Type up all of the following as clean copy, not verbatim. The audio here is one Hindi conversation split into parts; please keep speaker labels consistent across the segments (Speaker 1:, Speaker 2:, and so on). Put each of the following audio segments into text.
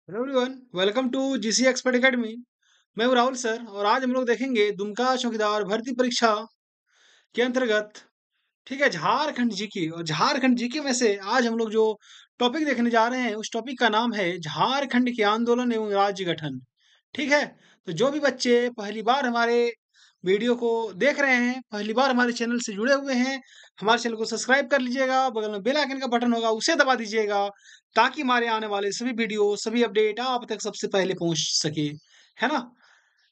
Speaker 1: Hello everyone, welcome to GC expert academy. मैं हूं राहुल सर और आज हम लोग देखेंगे दुमका चौकीदार भर्ती परीक्षा के अंतर्गत, ठीक है, झारखंड जीके। और झारखंड जीके में से आज हम लोग जो टॉपिक देखने जा रहे हैं उस टॉपिक का नाम है झारखंड के आंदोलन एवं राज्य गठन। ठीक है, तो जो भी बच्चे पहली बार हमारे वीडियो को देख रहे हैं, पहली बार हमारे चैनल से जुड़े हुए हैं, हमारे चैनल को सब्सक्राइब कर लीजिएगा। बगल में बेल आइकन का बटन होगा, उसे दबा दीजिएगा ताकि हमारे आने वाले सभी वीडियो, सभी अपडेट आप तक सबसे पहले पहुंच सके, है ना।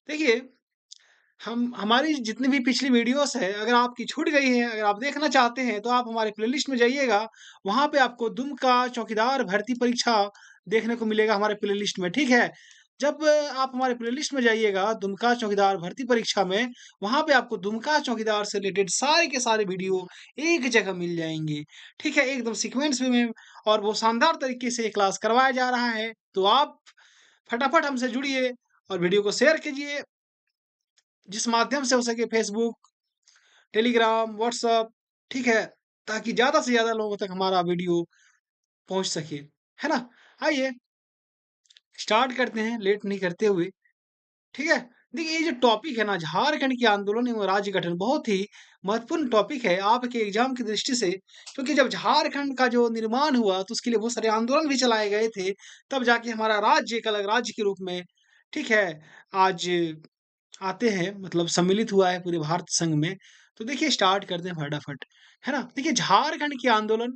Speaker 1: देखिए, हम हमारी जितनी भी पिछली वीडियोस है, अगर आपकी छूट गई है, अगर आप देखना चाहते हैं तो आप हमारे प्लेलिस्ट में जाइएगा। वहां पे आपको दुमका चौकीदार भर्ती परीक्षा देखने को मिलेगा हमारे प्लेलिस्ट में। ठीक है, जब आप हमारे प्लेलिस्ट में जाइएगा दुमका चौकीदार भर्ती परीक्षा में, वहां पे आपको दुमका चौकीदार से रिलेटेड सारे के सारे वीडियो एक जगह मिल जाएंगे। ठीक है, एकदम सीक्वेंस में और वो शानदार तरीके से ये क्लास करवाया जा रहा है। तो आप फटाफट हमसे जुड़िए और वीडियो को शेयर कीजिए, जिस माध्यम से हो सके, फेसबुक, टेलीग्राम, व्हाट्सएप, ठीक है, ताकि ज़्यादा से ज़्यादा लोगों तक हमारा वीडियो पहुँच सके, है ना? आइए स्टार्ट करते हैं लेट नहीं करते हुए, ठीक है? देखिए, ये जो टॉपिक है ना, झारखंड के आंदोलन एवं राज्य गठन, बहुत ही महत्वपूर्ण टॉपिक है आपके एग्जाम की दृष्टि से। क्योंकि जब झारखंड का जो निर्माण हुआ तो उसके लिए बहुत सारे आंदोलन भी चलाए गए थे, तब जाके हमारा राज्य एक अलग राज्य के रूप में, ठीक है, आज आते हैं, मतलब सम्मिलित हुआ है पूरे भारत संघ में। तो देखिए स्टार्ट करते हैं फटाफट, है ना? देखिए, झारखंड के आंदोलन,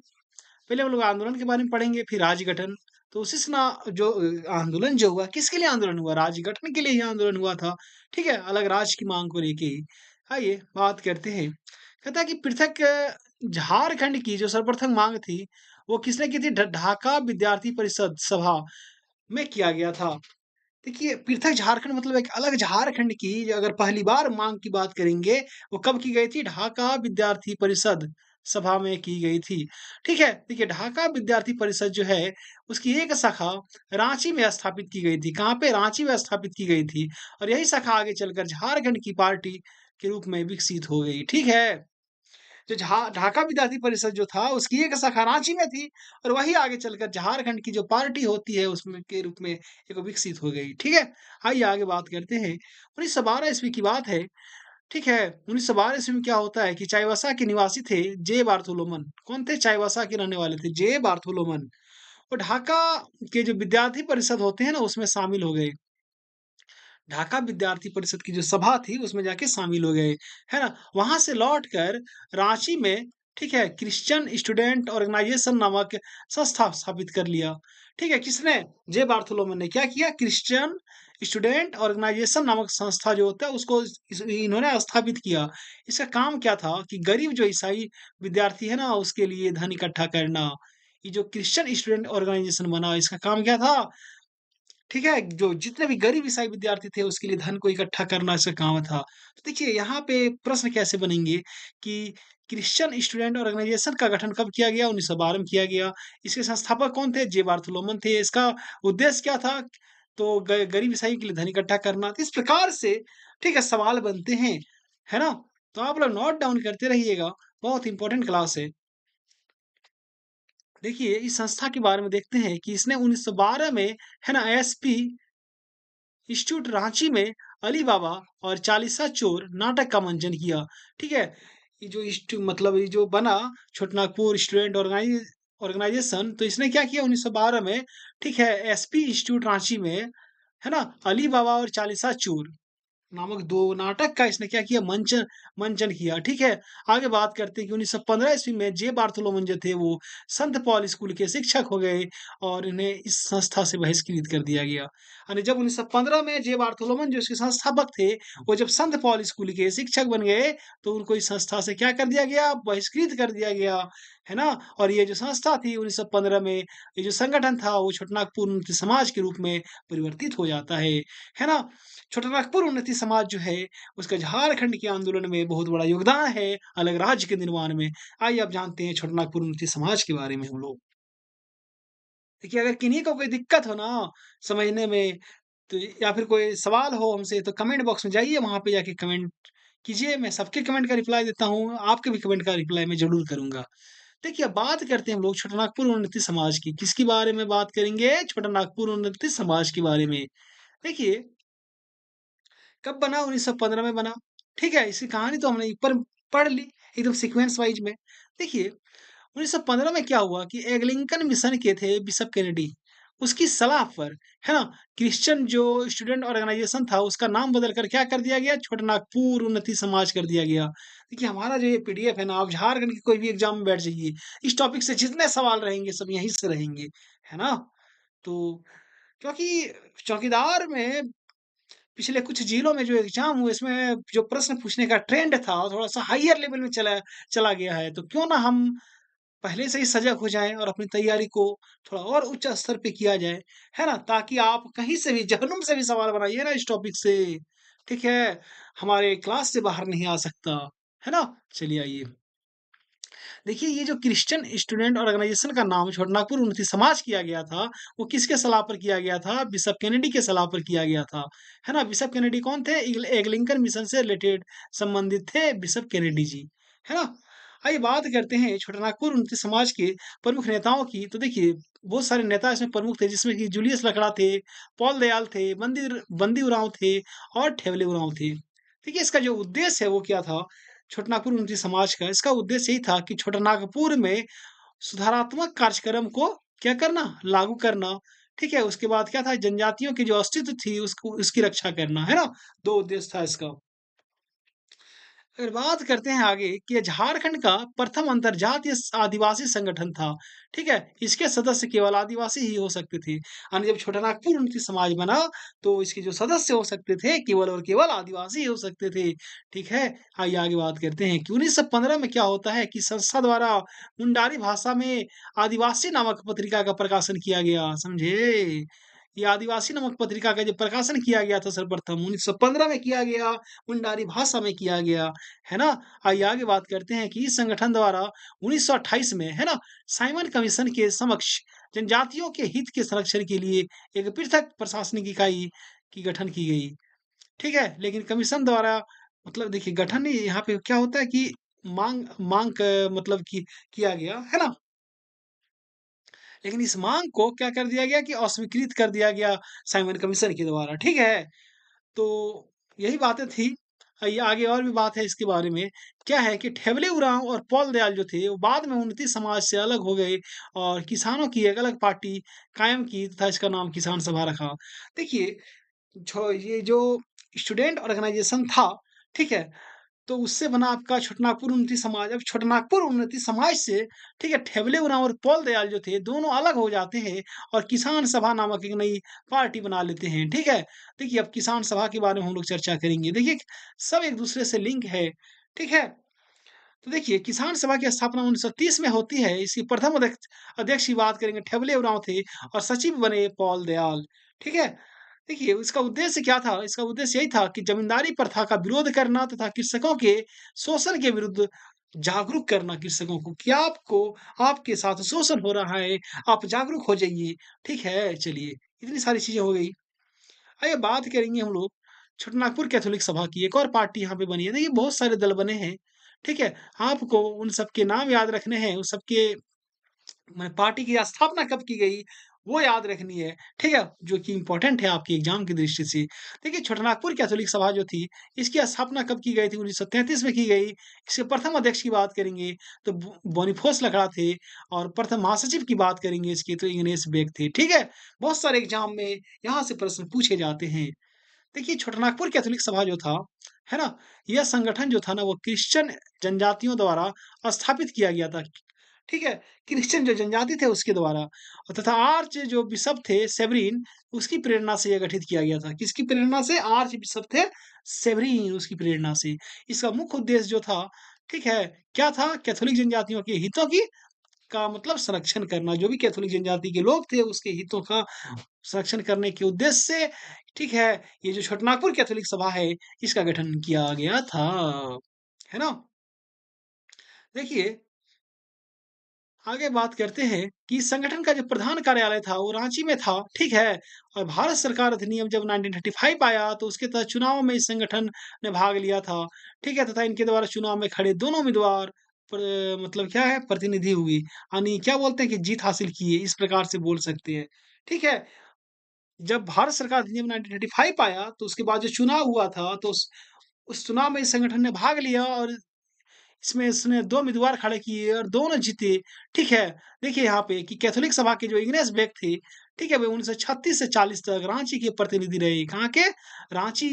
Speaker 1: पहले हम लोग आंदोलन के बारे में पढ़ेंगे, फिर राज्य गठन। तो उसी से ना, जो आंदोलन जो हुआ, किसके लिए आंदोलन हुआ? राज्य गठन के लिए ही आंदोलन हुआ था। ठीक है, अलग राज्य की मांग को लेके ही। आइए बात करते हैं। कहता है कि पृथक झारखंड की जो सर्वप्रथम मांग थी, वो किसने की थी? ढाका विद्यार्थी परिषद सभा में किया गया था। देखिए, पृथक झारखंड मतलब एक अलग झारखंड की अगर पहली बार मांग की बात करेंगे, वो कब की गई थी? ढाका विद्यार्थी परिषद सभा में की गई थी। ठीक है, देखिए ढाका विद्यार्थी परिषद जो है, उसकी एक शाखा रांची में स्थापित की गई थी। कहाँ पे? रांची में स्थापित की गई थी। और यही शाखा आगे चलकर झारखंड की पार्टी के रूप में विकसित हो गई। ठीक है, जो ढाका विद्यार्थी परिषद जो था, उसकी एक शाखा रांची में थी और वही आगे चलकर झारखंड की जो पार्टी होती है उसमें के रूप में एक विकसित हो गई। ठीक है, आइए आगे बात करते हैं। 1912 ईस्वी की बात है। ठीक है, 1912 ईस्वी में क्या होता है कि चाईबासा के निवासी थे जे बार्थोलोमन। कौन थे? चाईबासा के रहने वाले थे जे बार्थोलोमन। और ढाका के जो विद्यार्थी परिषद होते हैं ना, उसमें शामिल हो गए। ढाका विद्यार्थी परिषद की जो सभा थी उसमें जाके शामिल हो गए, है ना? वहां से लौटकर रांची में, ठीक है, क्रिश्चियन स्टूडेंट ऑर्गेनाइजेशन नामक संस्था स्थापित कर लिया। ठीक है, किसने? जे बार्थोलोमेव ने क्या किया? क्रिश्चियन स्टूडेंट ऑर्गेनाइजेशन नामक संस्था जो होता है उसको इन्होंने स्थापित किया। इसका काम क्या था कि गरीब जो ईसाई विद्यार्थी है ना, उसके लिए धन इकट्ठा करना। ये जो क्रिश्चियन स्टूडेंट ऑर्गेनाइजेशन बना, इसका काम क्या था? ठीक है, जो जितने भी गरीब ईसाई विद्यार्थी थे उसके लिए धन को इकट्ठा करना इसका काम था। तो देखिए यहाँ पे प्रश्न कैसे बनेंगे कि क्रिश्चियन स्टूडेंट ऑर्गेनाइजेशन का गठन कब किया गया? 1912 में किया गया। इसके संस्थापक कौन थे? जे बार्थोलोमन थे। इसका उद्देश्य क्या था? तो गरीब ईसाई के लिए धन इकट्ठा करना। तो इस प्रकार से, ठीक है, सवाल बनते हैं, है ना? तो आप लोग नोट डाउन करते रहिएगा, बहुत इंपॉर्टेंट क्लास है। देखिए, इस संस्था के बारे में देखते हैं कि इसने 1912 में, है ना, एसपी इंस्टीट्यूट रांची में अली बाबा और चालीसा चोर नाटक का मंचन किया। ठीक है, ये जो मतलब ये जो बना छोटनागपुर स्टूडेंट ऑर्गेनाइजेशन, तो इसने क्या किया 1912 में? ठीक है, एसपी इंस्टीट्यूट रांची में, है ना, अली बाबा और चालीसा चोर नामक 2 नाटक का इसने क्या किया? मंचन मंचन किया। ठीक है, आगे बात करते हैं कि 1915 ईस्वी में जे बार्थोलोमन जो थे वो संत पॉल स्कूल के शिक्षक हो गए और इन्हें इस संस्था से बहिष्कृत कर दिया गया। यानी जब 1915 में जे बार्थोलोमन जो इसके संस्थापक थे, वो जब संत पॉल स्कूल के शिक्षक बन गए, तो उनको इस संस्था से क्या कर दिया गया? बहिष्कृत कर दिया गया, है ना? और ये जो संस्था थी 1915 में, ये जो संगठन था वो छोटनागपुर उन्नति समाज के रूप में परिवर्तित हो जाता है ना? छोटानागपुर उन्नति समाज जो है, उसका झारखंड के आंदोलन में बहुत बड़ा योगदान है, अलग राज्य के निर्माण में। आइए अब जानते हैं छोटानागपुर उन्नति समाज के बारे में हम लोग। देखिए, अगर किन्हीं को कोई दिक्कत हो ना समझने में, तो या फिर कोई सवाल हो हमसे, तो कमेंट बॉक्स में जाइए, वहाँ पे जाके कमेंट कीजिए। मैं सबके कमेंट का रिप्लाई देता हूँ, आपके भी कमेंट का रिप्लाई मैं ज़रूर करूँगा। देखिए, अब बात करते हैं हम लोग छोटानागपुर उन्नति समाज की। किसके बारे में बात करेंगे? छोटानागपुर उन्नति समाज के बारे में। देखिए, कब बना? 1915 में बना। ठीक है? इसकी कहानी तो हमने ऊपर पढ़ ली, एकदम सीक्वेंस वाइज़ में। देखिए, 1915 में क्या हुआ कि एंग्लिकन मिशन के थे बिशप केनेडी, उसकी सलाह पर, है ना? क्रिश्चियन जो स्टूडेंट ऑर्गेनाइजेशन था, उसका नाम बदल कर क्या कर दिया गया? छोटानागपुर उन्नति समाज कर दिया गया। देखिए, हमारा जो ये पीडीएफ है ना, आप झारखंड के कोई भी एग्ज़ाम में बैठ जाइए, इस टॉपिक से जितने सवाल रहेंगे, सब यहीं से रहेंगे, है ना? तो क्योंकि चौकीदार में पिछले कुछ जिलों में जो एग्ज़ाम हुए, इसमें जो प्रश्न पूछने का ट्रेंड था, थोड़ा-सा हायर लेवल में चला चला गया है। तो क्यों ना हम पहले से ही सजग हो जाएँ और अपनी तैयारी को थोड़ा और उच्च स्तर पे किया जाए, है ना? ताकि आप कहीं से भी जहन्नुम से भी सवाल बनाइए ना इस टॉपिक से, ठीक है? हमारे क्लास से बाहर नहीं आ सकता, है ना? चलिए आइए। देखिए, ये जो क्रिश्चियन स्टूडेंट ऑर्गेनाइजेशन का नाम छोटानागपुर उन्नति समाज किया गया था, वो किसके सलाह पर किया गया था? बिशप केनेडी के सलाह पर किया गया था, है ना? बिशप केनेडी कौन थे? एंग्लिकन मिशन से रिलेटेड संबंधित थे बिशप केनेडी जी, है ना? आइए बात करते हैं छोटानागपुर उन्नति समाज के प्रमुख नेताओं की। तो देखिए, बहुत सारे नेता इसमें प्रमुख थे, जिसमें कि जूलियस लकड़ा थे, पॉल दयाल थे, बंदी उरांव थे और ठेवले उरांव थे। देखिए, इसका जो उद्देश्य है वो क्या था? छोटानागपुर उन्नति समाज का, इसका उद्देश्य यही था कि छोटानागपुर में सुधारात्मक कार्यक्रम को क्या करना? लागू करना, ठीक है? उसके बाद क्या था? जनजातियों की जो अस्तित्व थी उसको उसकी रक्षा करना, है ना? 2 उद्देश्य था इसका। फिर बात करते हैं आगे कि ये झारखंड का प्रथम अंतर्जातीय आदिवासी संगठन था, ठीक है? इसके सदस्य केवल आदिवासी ही हो सकते थे। यानी जब छोटानागपुर उन्नति समाज बना, तो इसके जो सदस्य हो सकते थे, केवल और केवल आदिवासी ही हो सकते थे, ठीक है? आइए आगे बात करते हैं कि 1915 में क्या होता है कि संस्था द्वारा मुंडारी भाषा में आदिवासी नामक पत्रिका का प्रकाशन किया गया, समझे? ये आदिवासी नामक पत्रिका का जो प्रकाशन किया गया था सर्वप्रथम 1915 में किया गया, मुंडारी भाषा में किया गया, है ना? आइए आगे बात करते हैं कि इस संगठन द्वारा 1928 में, है ना? साइमन कमीशन के समक्ष जनजातियों के हित के संरक्षण के लिए एक पृथक प्रशासनिक इकाई की गठन की गई, ठीक है? लेकिन कमीशन द्वारा मतलब देखिए गठन नहीं यहाँ पे क्या होता है कि माँग माँग क मतलब कि किया गया, है ना? लेकिन इस माँग को क्या कर दिया गया कि अस्वीकृत कर दिया गया साइमन कमीशन के द्वारा, ठीक है? तो यही बातें थी। ये आगे और भी बात है इसके बारे में। क्या है कि ठेवले उराँव और पॉल दयाल जो थे, वो बाद में उन्नति समाज से अलग हो गए और किसानों की एक अलग पार्टी कायम की तथा इसका नाम किसान सभा रखा। देखिए, ये जो स्टूडेंट ऑर्गेनाइज़ेशन था, ठीक है? तो उससे बना आपका छोटानागपुर उन्नति समाज। अब छोटानागपुर उन्नति समाज से, ठीक है, ठेवले उराँव और पॉल दयाल जो थे, दोनों अलग हो जाते हैं और किसान सभा नामक एक नई पार्टी बना लेते हैं, ठीक है? देखिए, अब किसान सभा के बारे में हम लोग चर्चा करेंगे। देखिए, सब एक-दूसरे से लिंक है, ठीक है? तो देखिए, किसान सभा की स्थापना 1930 में होती है। इसकी प्रथम अध्यक्ष की बात करेंगे, ठेवले उराँव थे और सचिव बने पॉल दयाल, ठीक है? देखिए, इसका उद्देश्य क्या था? इसका उद्देश्य यही था कि ज़मींदारी प्रथा का विरोध करना तथा कृषकों के शोषण के विरुद्ध जागरूक करना कृषकों को कि आपको आपके साथ शोषण हो रहा है, आप जागरूक हो जाइए, ठीक है? चलिए, इतनी सारी चीज़ें हो गई। आइए बात करेंगे हम लोग छोटानागपुर कैथोलिक सभा की, एक और पार्टी यहाँ पे बनी है। देखिए, बहुत सारे दल बने हैं, ठीक है? आपको उन सबके नाम याद रखने हैं, उन सबके पार्टी की स्थापना कब की गई, वो याद रखनी है, ठीक है? जो कि इम्पोर्टेंट है आपके एग्ज़ाम की दृष्टि से। देखिए, छोटानागपुर कैथोलिक सभा जो थी, इसकी स्थापना कब की गई थी? 1933 में की गई। इसके प्रथम अध्यक्ष की बात करेंगे, तो बोनीफोस लकड़ा थे और प्रथम महासचिव की बात करेंगे इसके, तो इग्नेस बेक थे, ठीक है? बहुत सारे एग्ज़ाम में यहाँ से प्रश्न पूछे जाते हैं। देखिए, छोटानागपुर कैथोलिक सभा जो था, है ना? यह संगठन जो था ना, वो क्रिश्चियन जनजातियों द्वारा स्थापित किया गया था। ठीक है? क्रिश्चियन जो जनजाति थे उसके द्वारा और तथा आर्च जो बिशप थे सेवरीन, उसकी प्रेरणा से यह गठित किया गया था। किसकी प्रेरणा से? आर्च बिशप थे सेवरीन, उसकी प्रेरणा से। इसका मुख्य उद्देश्य जो था, ठीक है? क्या था? कैथोलिक जनजातियों के हितों की का मतलब संरक्षण करना। जो भी कैथोलिक जनजाति के लोग थे उसके हितों का संरक्षण करने के उद्देश्य से, ठीक है, ये जो छोटानागपुर कैथोलिक सभा है, इसका गठन किया गया था। है ना? देखिए, आगे बात करते हैं कि इस संगठन का जो प्रधान कार्यालय था वो रांची में था, ठीक है? और भारत सरकार अधिनियम जब 1935 आया तो उसके तहत चुनाव में इस संगठन ने भाग लिया था, ठीक है? तथा इनके द्वारा चुनाव में खड़े दोनों उम्मीदवार मतलब क्या है प्रतिनिधि हुई, यानी क्या बोलते हैं कि जीत हासिल की है, इस प्रकार से बोल सकते हैं। ठीक है? जब भारत सरकार अधिनियम 1935 आया, तो उसके बाद जो चुनाव हुआ था, तो उस चुनाव में इस संगठन ने भाग लिया और इसमें इसने 2 उम्मीदवार खड़े किए और दोनों जीते। ठीक है? देखिए यहाँ पे कि कैथोलिक सभा के जो इग्नेस बेक थे, ठीक है? वे 1936 से 40 तक रांची के प्रतिनिधि रहे। कहाँ के? रांची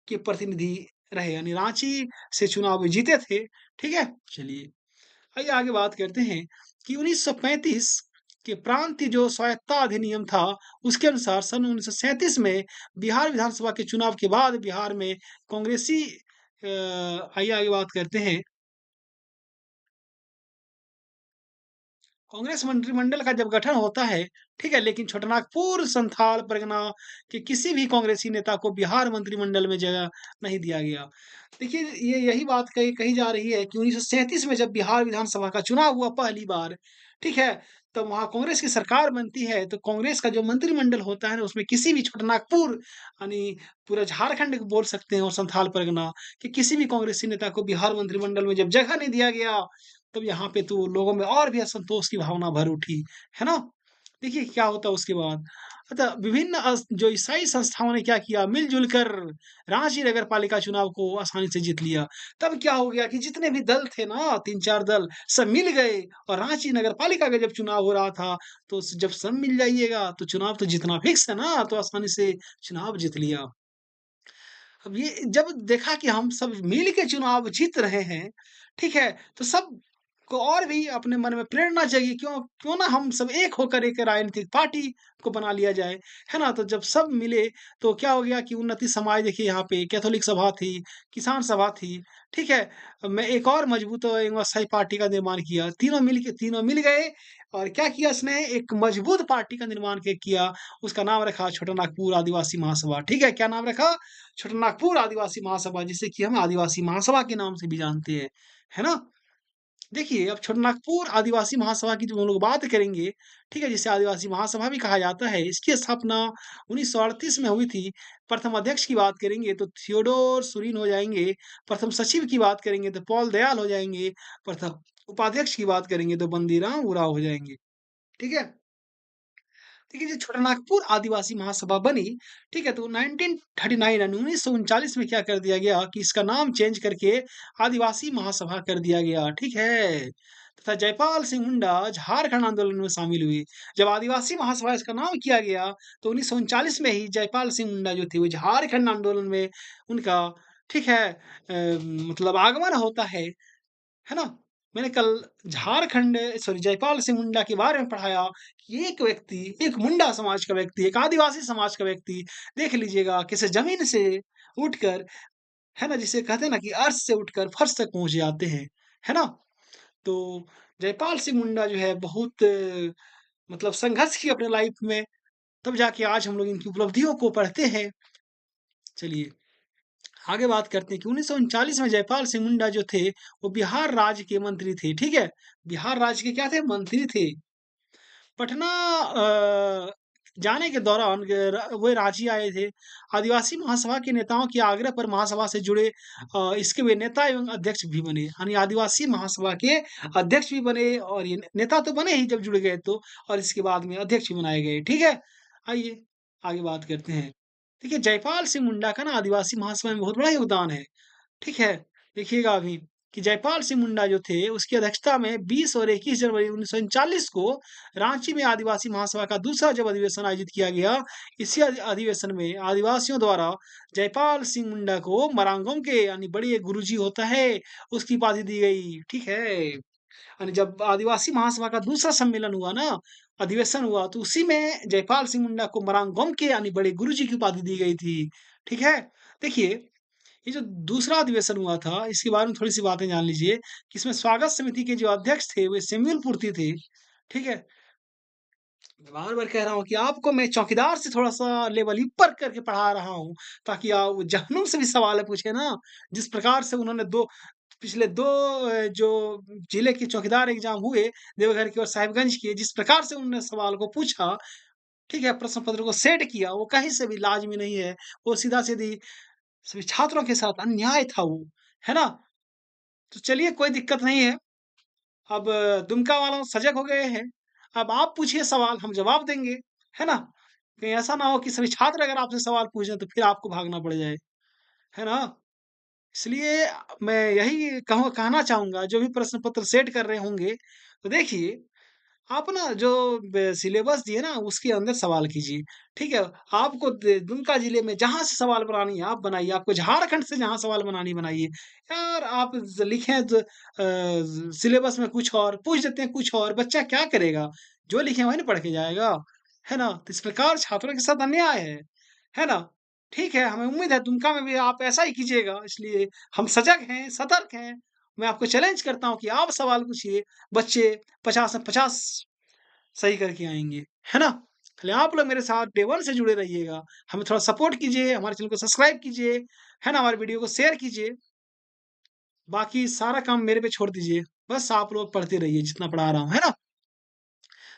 Speaker 1: के प्रतिनिधि रहे, यानी रांची से चुनाव में जीते थे। ठीक है? चलिए, आइए आगे बात करते हैं कि 1935 के प्रांतीय जो स्वायत्तता अधिनियम था, उसके अनुसार सन 1937 में बिहार विधानसभा के चुनाव के बाद बिहार में कांग्रेसी आइए आगे बात करते हैं। कांग्रेस मंत्रिमंडल का जब गठन होता है, ठीक है? लेकिन छोटानागपुर संथाल परगना के किसी भी कांग्रेसी नेता को बिहार मंत्रिमंडल में जगह नहीं दिया गया। देखिए, ये यही बात कही कही जा रही है कि 1937 में जब बिहार विधानसभा का चुनाव हुआ पहली बार, ठीक है? तब वहाँ कांग्रेस की सरकार बनती है, तो कांग्रेस का जो मंत्रिमंडल होता है ना, उसमें किसी भी छोटानागपुर यानी पूरा झारखंड को बोल सकते हैं और संथाल परगना कि किसी भी कांग्रेसी नेता को बिहार मंत्रिमंडल में जब जगह नहीं दिया गया, तब यहाँ पे तो लोगों में और भी असंतोष की भावना भर उठी, है ना? देखिए क्या होता है उसके बाद। अतः विभिन्न जो ईसाई संस्थाओं ने क्या किया, मिल-जुल कर रांची नगर पालिका चुनाव को आसानी से जीत लिया। तब क्या हो गया कि जितने भी दल थे ना 3-4 दल सब मिल गए और रांची नगर पालिका का जब चुनाव हो रहा था, तो जब सब मिल जाइएगा तो चुनाव तो जीतना फिक्स है ना, तो आसानी से चुनाव जीत लिया। अब ये जब देखा कि हम सब मिल के चुनाव जीत रहे हैं, ठीक है? तो सब को और भी अपने मन में प्रेरणा जगी, क्यों क्यों ना हम सब एक होकर एक राजनीतिक पार्टी को बना लिया जाए, है ना? तो जब सब मिले, तो क्या हो गया कि उन्नति समाज देखिए यहाँ पे कैथोलिक सभा थी, किसान सभा थी, ठीक है? मैं एक और मजबूत एवं स्थायी पार्टी का निर्माण किया। तीनों मिल गए और क्या किया इसने, एक मजबूत पार्टी का निर्माण किया। उसका नाम रखा छोटा नागपुर आदिवासी महासभा, ठीक है? क्या नाम रखा? छोटानागपुर आदिवासी महासभा, जिसे कि हम आदिवासी महासभा के नाम से भी जानते हैं, है ना? देखिए, अब छोटानागपुर आदिवासी महासभा की जो हम लोग बात करेंगे, ठीक है? जिसे आदिवासी महासभा भी कहा जाता है, इसकी स्थापना 1938 में हुई थी। प्रथम अध्यक्ष की बात करेंगे तो थियोडोर सुरीन हो जाएँगे, प्रथम सचिव की बात करेंगे तो पॉल दयाल हो जाएँगे, प्रथम उपाध्यक्ष की बात करेंगे तो बंदीराम उरांव हो जाएँगे, ठीक है? देखिए, जो छोटानागपुर आदिवासी महासभा बनी, ठीक है? तो 1939 यानी 1939 में क्या कर दिया गया कि इसका नाम चेंज करके आदिवासी महासभा कर दिया गया, ठीक है? तथा जयपाल सिंह मुंडा झारखंड आंदोलन में शामिल हुए। जब आदिवासी महासभा इसका नाम किया गया, तो 1939 में ही जयपाल सिंह मुंडा जो थे, वो झारखंड आंदोलन में उनका, ठीक है? मतलब आगमन होता है ना? मैंने कल झारखंड सॉरी जयपाल सिंह मुंडा के बारे में पढ़ाया कि एक व्यक्ति, एक मुंडा समाज का व्यक्ति, एक आदिवासी समाज का व्यक्ति, देख लीजिएगा कैसे ज़मीन से उठकर, है ना? जिसे कहते हैं ना कि अर्श से उठकर फर्श तक पहुँच जाते हैं, है ना? तो जयपाल सिंह मुंडा जो है बहुत मतलब संघर्ष की अपने लाइफ में, तब जाके आज हम लोग इनकी उपलब्धियों को पढ़ते हैं। चलिए आगे बात करते हैं कि 1939 में जयपाल सिंह मुंडा जो थे, वो बिहार राज्य के मंत्री थे, ठीक है? बिहार राज्य के क्या थे? मंत्री थे। पटना जाने के दौरान वे रांची आए थे। आदिवासी महासभा के नेताओं के आग्रह पर महासभा से जुड़े इसके वे नेता एवं अध्यक्ष भी बने। यानी आदिवासी महासभा के अध्यक्ष भी बने और ये नेता तो बने ही जब जुड़ गए तो, और इसके बाद में अध्यक्ष भी बनाए गए, ठीक है? आइए आगे बात करते हैं। देखिए जयपाल सिंह मुंडा का ना आदिवासी महासभा में बहुत बड़ा योगदान है। ठीक है? देखिएगा अभी कि जयपाल सिंह मुंडा जो थे, उसकी अध्यक्षता में 20 और 21 जनवरी 1939 को रांची में आदिवासी महासभा का दूसरा जब अधिवेशन आयोजित किया गया, इसी अधिवेशन में आदिवासियों द्वारा जयपाल सिंह मुंडा को मरांगोम के यानी बड़े एक गुरुजी होता है, उसकी उपाधि दी गई। ठीक है? यानी जब आदिवासी महासभा का दूसरा सम्मेलन हुआ ना, अधिवेशन हुआ, तो उसी में जयपाल सिंह मुंडा को मरांगोम के यानी बड़े गुरुजी की उपाधि दी गई थी। ठीक है? देखिए ये जो दूसरा अधिवेशन हुआ था, इसके बारे में थोड़ी-सी बातें जान लीजिए कि इसमें स्वागत समिति के जो अध्यक्ष थे, वे सैमुअल पूर्ति थे। ठीक है? मैं बार-बार कह रहा हूँ कि आपको मैं चौकीदार से थोड़ा-सा लेवल ऊपर करके पढ़ा रहा हूँ, ताकि वो जहन्नुम से भी सवाल पूछे ना। जिस प्रकार से उन्होंने 2 पिछले 2 जो जिले के चौकीदार एग्ज़ाम हुए, देवघर के और साहिबगंज के, जिस प्रकार से उन्होंने सवाल को पूछा, ठीक है? प्रश्न पत्र को सेट किया, वो कहीं से भी लाज़मी नहीं है। वो सीधा-सीधी सभी छात्रों के साथ अन्याय था वो, है ना? तो चलिए कोई दिक्कत नहीं है। अब दुमका वालों सजग हो गए हैं। अब आप पूछिए सवाल, हम जवाब देंगे, है ना? कहीं ऐसा ना हो कि सभी छात्र अगर आपसे सवाल पूछें तो फिर आपको भागना पड़ जाए, है ना? इसलिए मैं यही कहना चाहूँगा जो भी प्रश्न पत्र सेट कर रहे होंगे, तो देखिए आप ना जो सिलेबस दिए ना उसके अंदर सवाल कीजिए, ठीक है? आपको दुमका जिले में जहाँ से सवाल बनानी है आप बनाइए, आपको झारखंड से जहाँ सवाल बनानी बनाइए। यार आप लिखें सिलेबस में कुछ और पूछ देते हैं कुछ और, बच्चा क्या करेगा? जो लिखे वही ना पढ़ के जाएगा, है ना? तो इस प्रकार छात्रों के साथ अन्याय है ना? ठीक है, हमें उम्मीद है दुमका में भी आप ऐसा ही कीजिएगा, इसलिए हम सजग हैं, सतर्क हैं। मैं आपको चैलेंज करता हूँ कि आप सवाल पूछिए, बच्चे 50 में 50 सही करके आएँगे, है ना? इसलिए आप लोग मेरे साथ डे 1 से जुड़े रहिएगा। हमें थोड़ा सपोर्ट कीजिए, हमारे चैनल को सब्सक्राइब कीजिए, है ना? हमारे वीडियो को शेयर कीजिए। बाकी सारा काम मेरे पे छोड़ दीजिए। बस आप लोग पढ़ते रहिए जितना पढ़ा रहा हूँ, है ना?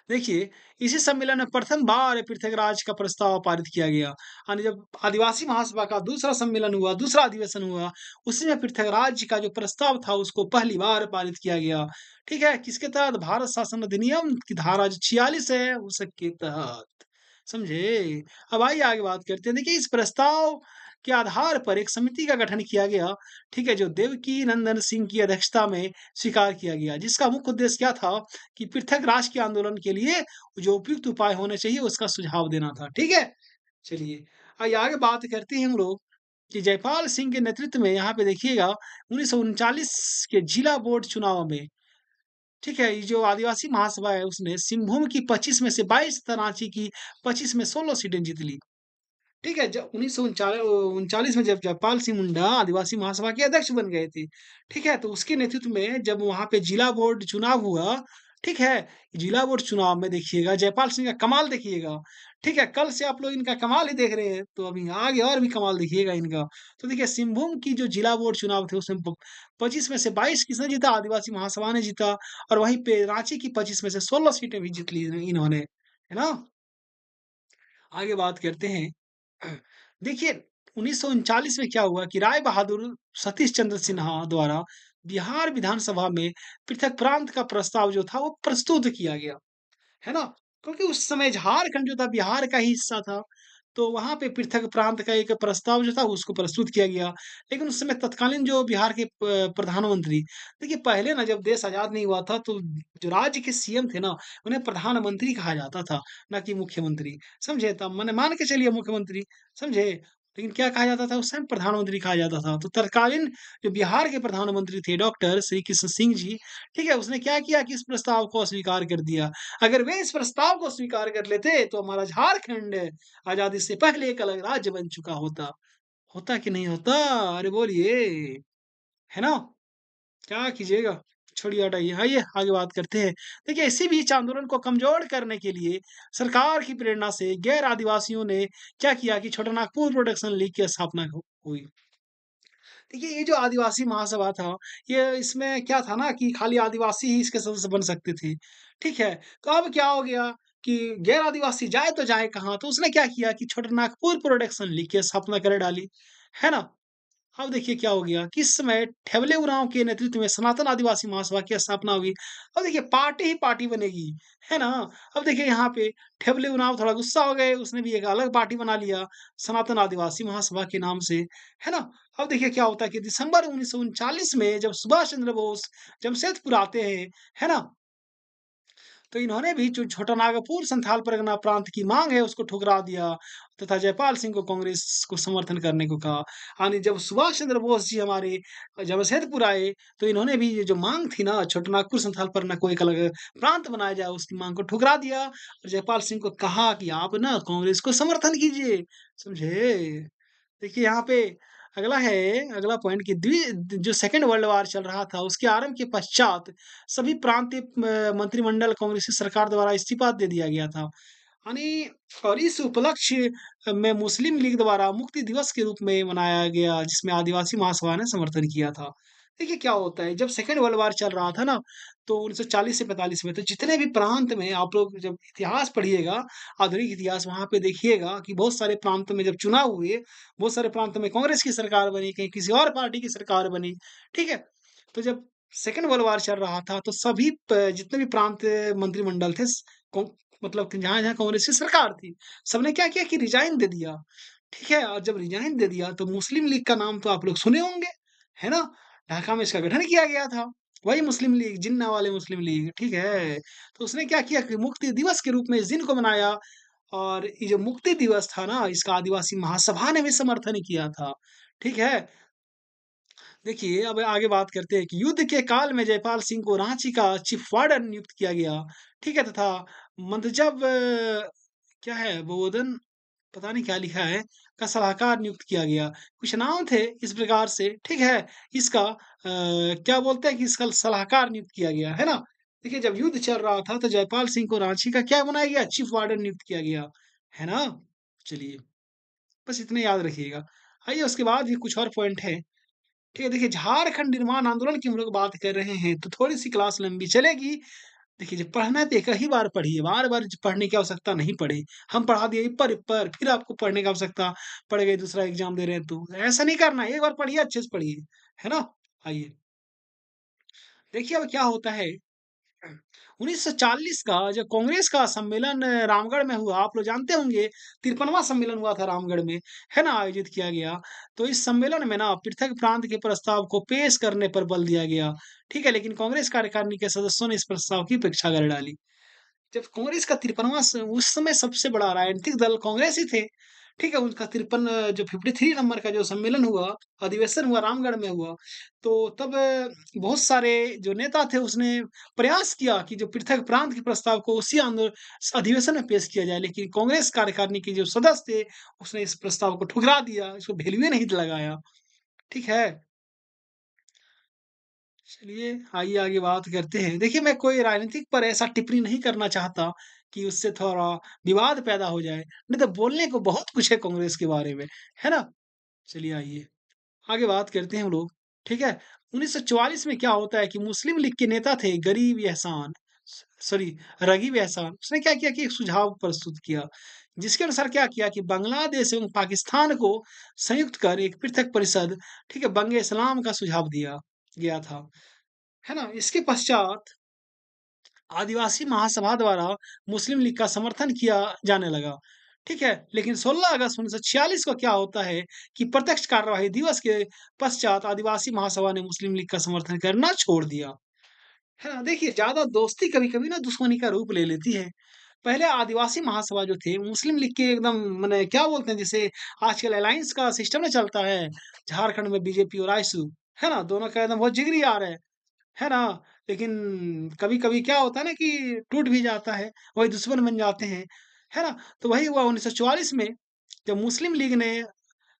Speaker 1: देखिए, इसी सम्मेलन में प्रथम बार पृथ्वीराज का प्रस्ताव पारित किया गया। यानी जब आदिवासी महासभा का दूसरा सम्मेलन हुआ, दूसरा अधिवेशन हुआ, उसी में पृथ्वीराज जी का जो प्रस्ताव था उसको पहली बार पारित किया गया। ठीक है? किसके तहत? भारत शासन अधिनियम की धारा जो 46 है उसके तहत। समझे? अब आइए आगे बात करते हैं। देखिए इस प्रस्ताव के आधार पर एक समिति का गठन किया गया, ठीक है? जो देवकी नंदन सिंह की अध्यक्षता में स्वीकार किया गया, जिसका मुख्य उद्देश्य क्या था कि पृथक राष्ट्र के आंदोलन के लिए जो उपयुक्त उपाय होने चाहिए उसका सुझाव देना था, ठीक है? चलिए, आइए आगे बात करते हैं हम लोग कि जयपाल सिंह के नेतृत्व में यहाँ पे देखिएगा 1939 के जिला बोर्ड चुनाव में, ठीक है? ये जो आदिवासी महासभा है उसने सिंहभूम की 25 में से 22 तथा रांची की 25 में 16 सीटें जीत ली। ठीक है, जब 1939 में जब जयपाल सिंह मुंडा आदिवासी महासभा के अध्यक्ष बन गए थे, ठीक है? तो उसके नेतृत्व में जब वहाँ पे जिला बोर्ड चुनाव हुआ, ठीक है? जिला बोर्ड चुनाव में देखिएगा जयपाल सिंह का कमाल देखिएगा, ठीक है? कल से आप लोग इनका कमाल ही देख रहे हैं, तो अभी आगे और भी कमाल देखिएगा इनका। तो देखिए सिंहभूम की जो जिला बोर्ड चुनाव थे उसमें 25 में से 22 किसने जीता? आदिवासी महासभा ने जीता और वहीं पे रांची की 25 में से 16 सीटें भी जीत ली इन्होंने, है ना? आगे बात करते हैं। देखिए 1939 में क्या हुआ कि राय बहादुर सतीश चंद्र सिन्हा द्वारा बिहार विधानसभा में पृथक प्रांत का प्रस्ताव जो था वो प्रस्तुत किया गया, है ना? क्योंकि उस समय झारखंड जो था बिहार का ही हिस्सा था, तो वहाँ पे पृथक प्रांत का एक प्रस्ताव जो था उसको प्रस्तुत किया गया। लेकिन उस समय तत्कालीन जो बिहार के प्रधानमंत्री, देखिए पहले ना जब देश आज़ाद नहीं हुआ था तो जो राज्य के सीएम थे ना, उन्हें प्रधानमंत्री कहा जाता था, ना कि मुख्यमंत्री। समझे? तब माने मान के चलिए मुख्यमंत्री, समझे? लेकिन क्या कहा जाता था उस समय? प्रधानमंत्री कहा जाता था। तो तत्कालीन जो बिहार के प्रधानमंत्री थे डॉक्टर श्री कृष्ण सिंह जी, ठीक है? उसने क्या किया कि इस प्रस्ताव को अस्वीकार कर दिया। अगर वे इस प्रस्ताव को स्वीकार कर लेते तो हमारा झारखंड आज़ादी से पहले एक अलग राज्य बन चुका होता। होता कि नहीं होता? अरे बोलिए, है ना? क्या कीजिएगा? छोड़िए हटाइए, आइए आगे बात करते हैं। देखिए इसी बीच आंदोलन को कमज़ोर करने के लिए सरकार की प्रेरणा से गैर आदिवासियों ने क्या किया कि छोटा नागपुर प्रोडक्शन लीग की स्थापना हुई। देखिए, ये जो आदिवासी महासभा था, ये इसमें क्या था ना कि खाली आदिवासी ही इसके सदस्य बन सकते थे, ठीक है? तो अब क्या हो गया कि गैर आदिवासी जाए तो जाए कहाँ? तो उसने क्या किया कि छोटानागपुर प्रोडक्शन लीग की स्थापना कर डाली, है ना? अब देखिए क्या हो गया कि इस समय ठेवले उरांव के नेतृत्व में सनातन आदिवासी महासभा की स्थापना हुई। अब देखिए पार्टी ही पार्टी बनेगी, है ना? अब देखिए यहाँ पे ठेवले उरांव थोड़ा गुस्सा हो गए, उसने भी एक अलग पार्टी बना लिया, सनातन आदिवासी महासभा के नाम से, है ना? अब देखिए क्या होता है कि दिसंबर 1939 में जब सुभाष चंद्र बोस जमशेदपुर आते हैं, है ना? तो इन्होंने भी जो छोटानागपुर संथाल परगना प्रांत की मांग है उसको ठुकरा दिया तथा जयपाल सिंह को कांग्रेस को समर्थन करने को कहा। यानी जब सुभाष चंद्र बोस जी हमारे जमशेदपुर आए तो इन्होंने भी ये जो मांग थी ना छोटानागपुर संथाल परगना को एक अलग प्रांत बनाया जाए उसकी मांग को ठुकरा दिया और जयपाल सिंह को कहा कि आप ना कांग्रेस को समर्थन कीजिए। समझे? देखिए यहाँ पे अगला पॉइंट कि जो सेकंड वर्ल्ड वॉर चल रहा था उसके आरंभ के पश्चात सभी प्रांतीय मंत्रिमंडल कांग्रेसी सरकार द्वारा इस्तीफा दे दिया गया था। यानी और इस उपलक्ष्य में मुस्लिम लीग द्वारा मुक्ति दिवस के रूप में मनाया गया जिसमें आदिवासी महासभा ने समर्थन किया था। देखिए क्या होता है जब सेकंड वर्ल्ड वॉर चल रहा था ना तो 1940 से 45 में तो जितने भी प्रांत में आप लोग जब इतिहास पढ़िएगा आधुनिक इतिहास वहां पे देखिएगा कि बहुत सारे प्रांत में जब चुनाव हुए बहुत सारे प्रांतों में कांग्रेस की सरकार बनी कहीं किसी और पार्टी की सरकार बनी। ठीक है? तो जब सेकंड वर्ल्ड वॉर चल रहा था, तो सभी जितने भी प्रांत मंत्रिमंडल थे मतलब कि जहाँ-जहाँ कांग्रेस की सरकार थी, सबने क्या किया कि रिजाइन दे दिया। ठीक है? और जब रिजाइन दे दिया तो मुस्लिम लीग का नाम तो आप लोग सुने होंगे, है ना? ढाका में इसका गठन किया गया था। वही मुस्लिम लीग, जिन्ना वाले मुस्लिम लीग, ठीक है? तो उसने क्या किया कि मुक्ति दिवस के रूप में इस दिन को मनाया और ये जो मुक्ति दिवस था ना, इसका आदिवासी महासभा ने भी समर्थन किया था। ठीक है? देखिए, अब आगे बात करते हैं कि युद्ध के काल में जयपाल सिंह को रांची का चीफ वार्डन नियुक्त किया गया, ठीक है? तथा मंतजब क्या है बोधन पता नहीं क्या लिखा है, का सलाहकार नियुक्त किया गया। कुछ नाम थे इस प्रकार से, ठीक है? इसका क्या बोलते हैं कि इसका सलाहकार नियुक्त किया गया, है ना? देखिए, जब युद्ध चल रहा था तो जयपाल सिंह को रांची का क्या बनाया गया? चीफ वार्डन नियुक्त किया गया, है ना? चलिए, बस इतना याद रखिएगा। आइए उसके बाद भी कुछ और पॉइंट हैं। ठीक है, देखिए झारखंड निर्माण आंदोलन की हम लोग बात कर रहे हैं, तो थोड़ी-सी क्लास लंबी चलेगी। देखिए जब पढ़ना है तो एक ही बार पढ़िए, बार-बार पढ़ने की आवश्यकता नहीं पड़े। हम पढ़ा दिए इप्पर-इप्पर, फिर आपको पढ़ने की आवश्यकता पड़ गई, दूसरा एग्ज़ाम दे रहे हैं तो। ऐसा नहीं करना है, एक बार पढ़िए, अच्छे से पढ़िए, है ना? आइए, देखिए अब क्या होता है 1940 का जब कांग्रेस का सम्मेलन रामगढ़ में हुआ, आप लोग जानते होंगे 53वां सम्मेलन हुआ था रामगढ़ में, है ना? आयोजित किया गया। तो इस सम्मेलन में ना पृथक प्रांत के प्रस्ताव को पेश करने पर बल दिया गया, ठीक है? लेकिन कांग्रेस कार्यकारिणी के सदस्यों ने इस प्रस्ताव की उपेक्षा कर डाली। जब कांग्रेस का 53वां उस समय सबसे बड़ा राजनीतिक दल कांग्रेस ही थे, ठीक है? उनका 53 जो 53 नंबर का जो सम्मेलन हुआ, अधिवेशन हुआ, रामगढ़ में हुआ, तो तब बहुत सारे जो नेता थे उसने प्रयास किया कि जो पृथक प्रांत के प्रस्ताव को उसी अधिवेशन में पेश किया जाए, लेकिन कांग्रेस कार्यकारिणी के जो सदस्य थे, उसने इस प्रस्ताव को ठुकरा दिया, इसको वैल्यू ही नहीं लगाया, ठीक है? चलिए, आइए आगे बात करते हैं। देखिए, मैं कोई राजनीतिक पर ऐसा टिप्पणी नहीं करना चाहता कि उससे थोड़ा विवाद पैदा हो जाए। नहीं तो बोलने को बहुत कुछ है कांग्रेस के बारे में, है ना? चलिए आइए, आगे बात करते हैं हम लोग, ठीक है? 1944 में क्या होता है कि मुस्लिम लीग के नेता थे गरीब एहसान स सॉरी रागिब एहसान। उसने क्या किया कि एक सुझाव प्रस्तुत किया, जिसके अनुसार क्या किया कि बांग्लादेश एवं पाकिस्तान को संयुक्त कर एक पृथक परिषद, ठीक है, बंग-ए-इस्लाम का सुझाव दिया गया था। है ना? इसके पश्चात आदिवासी महासभा द्वारा मुस्लिम लीग का समर्थन किया जाने लगा। ठीक है? लेकिन 16 अगस्त 1946 को क्या होता है कि प्रत्यक्ष कार्यवाही दिवस के पश्चात आदिवासी महासभा ने मुस्लिम लीग का समर्थन करना छोड़ दिया। है ना? देखिए ज़्यादा दोस्ती कभी-कभी ना दुश्मनी का रूप ले लेती है। पहले आदिवासी महासभा जो थे मुस्लिम लीग के एकदम मने क्या बोलते हैं जैसे आजकल अलायंस का सिस्टम ना चलता है, झारखंड में बीजेपी और आजसू, है ना? दोनों का एकदम बहुत जिगरी यार है ना? लेकिन कभी-कभी क्या होता है ना कि टूट भी जाता है, वही दुश्मन बन जाते हैं, है ना? तो वही हुआ 1944 में जब मुस्लिम लीग ने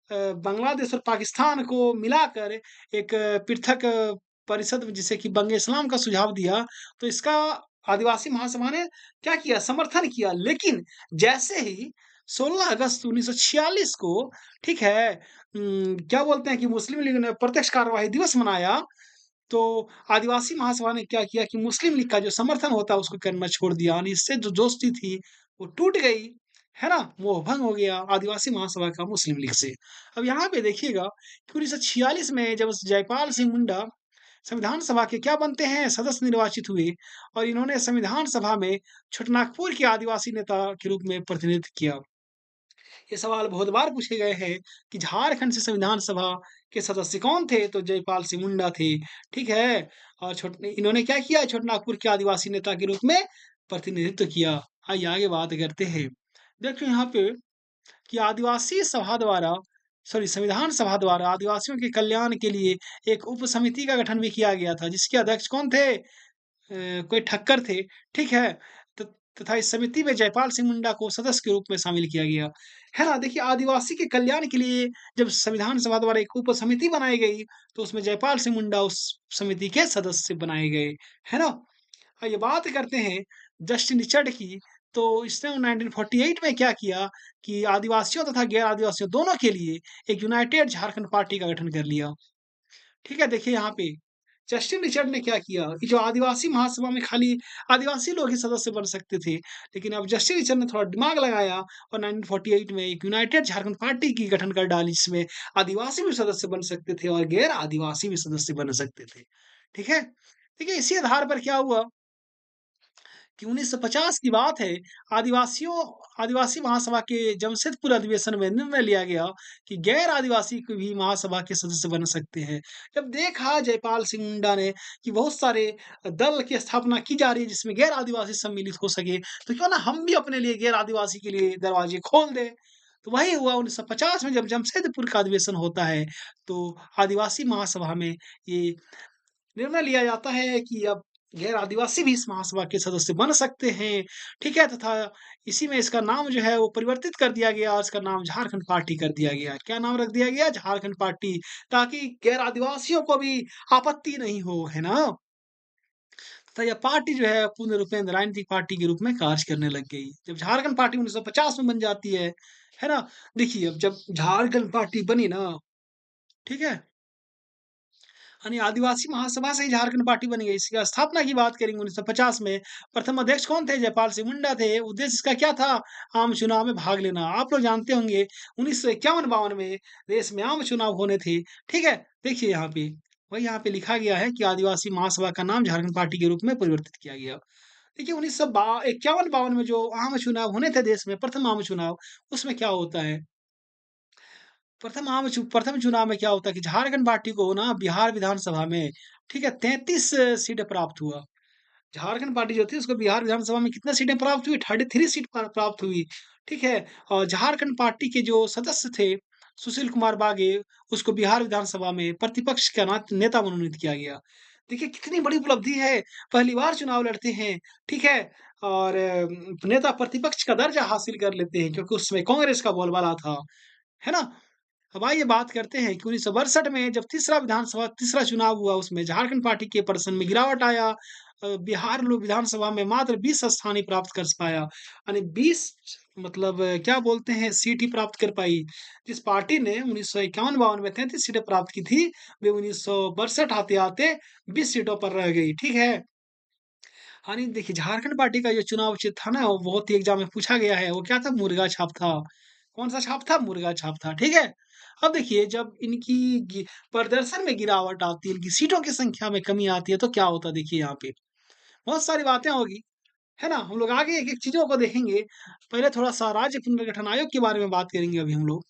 Speaker 1: बांग्लादेश और पाकिस्तान को मिलाकर एक पृथक परिषद जिसे कि बंग-ए-इस्लाम का सुझाव दिया, तो इसका आदिवासी महासभा ने क्या किया समर्थन किया। लेकिन जैसे ही 16 अगस्त 1946 को ठीक है क्या बोलते हैं कि मुस्लिम लीग ने प्रत्यक्ष कार्यवाही दिवस मनाया तो आदिवासी महासभा ने क्या किया कि मुस्लिम लीग का जो समर्थन होता है उसको करना छोड़ दिया और इससे जो दोस्ती थी वो टूट गई, है ना? मोह भंग हो गया आदिवासी महासभा का मुस्लिम लीग से। अब यहाँ पे देखिएगा कि 1946 में जब जयपाल सिंह मुंडा संविधान सभा के क्या बनते हैं सदस्य निर्वाचित हुए और इन्होंने संविधान सभा में छोटनागपुर के आदिवासी नेता के रूप में प्रतिनिधित्व किया। ये सवाल बहुत बार पूछे गए हैं कि झारखंड से संविधान सभा के सदस्य कौन थे? तो जयपाल सिंह मुंडा थे, ठीक है? और छोट इन्होंने क्या किया? छोटनागपुर के आदिवासी नेता के रूप में प्रतिनिधित्व किया। आइए आगे बात करते हैं। देखिए यहाँ पे कि आदिवासी सभा द्वारा सॉरी संविधान सभा द्वारा आदिवासियों के कल्याण के लिए एक उप समिति का गठन भी किया गया था, जिसके अध्यक्ष कौन थे? कोई ठक्कर थे, ठीक है? त तथा इस समिति में जयपाल सिंह मुंडा को सदस्य के रूप में शामिल किया गया, है ना? देखिए आदिवासी के कल्याण के लिए जब संविधान सभा द्वारा एक उप समिति बनाई गई, तो उसमें जयपाल सिंह मुंडा उस समिति के सदस्य बनाए गए, है ना? आइए बात करते हैं जस्टिन रिचर्ड की, तो इसने 1948 में क्या किया कि आदिवासियों तथा गैर आदिवासियों दोनों के लिए एक यूनाइटेड झारखंड पार्टी का गठन कर लिया। ठीक है, देखिए यहाँ पे जस्टिन रिचर्ड ने क्या किया कि जो आदिवासी महासभा में खाली आदिवासी लोग ही सदस्य बन सकते थे, लेकिन अब जस्टिन रिचर्ड ने थोड़ा दिमाग लगाया और 1948 में एक यूनाइटेड झारखंड पार्टी की गठन कर डाली, जिसमें आदिवासी भी सदस्य बन सकते थे और गैर आदिवासी भी सदस्य बन सकते थे। ठीक है? देखिए इसी आधार पर क्या हुआ कि 1950 की बात है, आदिवासियों आदिवासी महासभा के जमशेदपुर अधिवेशन में निर्णय लिया गया कि गैर आदिवासी को भी महासभा के सदस्य बन सकते हैं। जब देखा जयपाल सिंह मुंडा ने कि बहुत सारे दल की स्थापना की जा रही है जिसमें गैर आदिवासी सम्मिलित हो सके, तो क्यों ना हम भी अपने लिए गैर आदिवासी के लिए दरवाजे खोल दें। तो वही हुआ 1950 में जब जमशेदपुर का अधिवेशन होता है, तो आदिवासी महासभा में ये निर्णय लिया जाता है कि अब गैर आदिवासी भी इस महासभा के सदस्य बन सकते हैं, ठीक है? तथा इसी में इसका नाम जो है वो परिवर्तित कर दिया गया और इसका नाम झारखंड पार्टी कर दिया गया। क्या नाम रख दिया गया? झारखंड पार्टी, ताकि गैर आदिवासियों को भी आपत्ति नहीं हो, है ना? तथा यह पार्टी जो है पूर्ण रूपेण राजनीतिक पार्टी के रूप में कार्य करने लग गई। जब झारखंड पार्टी 1950 में बन जाती है ना? देखिए अब जब झारखंड पार्टी बनी ना, ठीक है? यानी आदिवासी महासभा से ही झारखंड पार्टी बनी गई। इसकी स्थापना की बात करेंगे 1950 में, प्रथम अध्यक्ष कौन थे? जयपाल सिंह मुंडा थे। उद्देश्य इसका क्या था? आम चुनाव में भाग लेना। आप लोग जानते होंगे 1951-52 में देश में आम चुनाव होने थे, ठीक है? देखिए यहाँ पे, वही यहाँ पे लिखा गया है कि आदिवासी महासभा का नाम झारखंड पार्टी के रूप में परिवर्तित किया गया। देखिए 1951-52 में जो आम चुनाव होने थे देश में, प्रथम आम चुनाव, उसमें क्या होता है? प्रथम चुनाव में क्या होता है कि झारखंड पार्टी को ना बिहार विधानसभा में, ठीक है, 33 सीटें प्राप्त हुआ। झारखंड पार्टी जो थी उसको बिहार विधानसभा में कितनी सीटें प्राप्त हुई? 33 सीट प्राप्त हुई, ठीक है? और झारखंड पार्टी के जो सदस्य थे, सुशील कुमार बागे, उसको बिहार विधानसभा में प्रतिपक्ष का नेता मनोनीत किया गया। देखिए कितनी बड़ी उपलब्धि है, पहली बार चुनाव लड़ते हैं, ठीक है? और नेता प्रतिपक्ष का दर्जा हासिल कर लेते हैं क्योंकि उसमें कांग्रेस का बोलबाला था, है ना? अब आइए बात करते हैं कि 1962 में जब तीसरा चुनाव हुआ उसमें झारखंड पार्टी के प्रदर्शन में गिरावट आया। बिहार लोक विधानसभा में मात्र 20 स्थान ही प्राप्त कर पाया। यानी 20 मतलब क्या बोलते हैं सीट ही प्राप्त कर पाई। जिस पार्टी ने 1951-52 में 33 सीटें प्राप्त की थी, वे 1962 आते-आते 20 सीटों पर रह गई। ठीक है? हाँ, नहीं देखिए झारखंड पार्टी का जो चुनाव चिन्ह था ना, वो बहुत ही एग्ज़ाम में पूछा गया है। वो क्या था? मुर्गा छाप था। कौन-सा छाप था? मुर्गा छाप था, ठीक है? अब देखिए जब इनकी गि प्रदर्शन में गिरावट आती है, इनकी सीटों की संख्या में कमी आती है, तो क्या होता है देखिए यहाँ पे? बहुत सारी बातें होगी, है ना? हम लोग आगे एक-एक चीज़ों को देखेंगे। पहले थोड़ा-सा राज्य पुनर्गठन आयोग के बारे में बात करेंगे अभी हम लोग।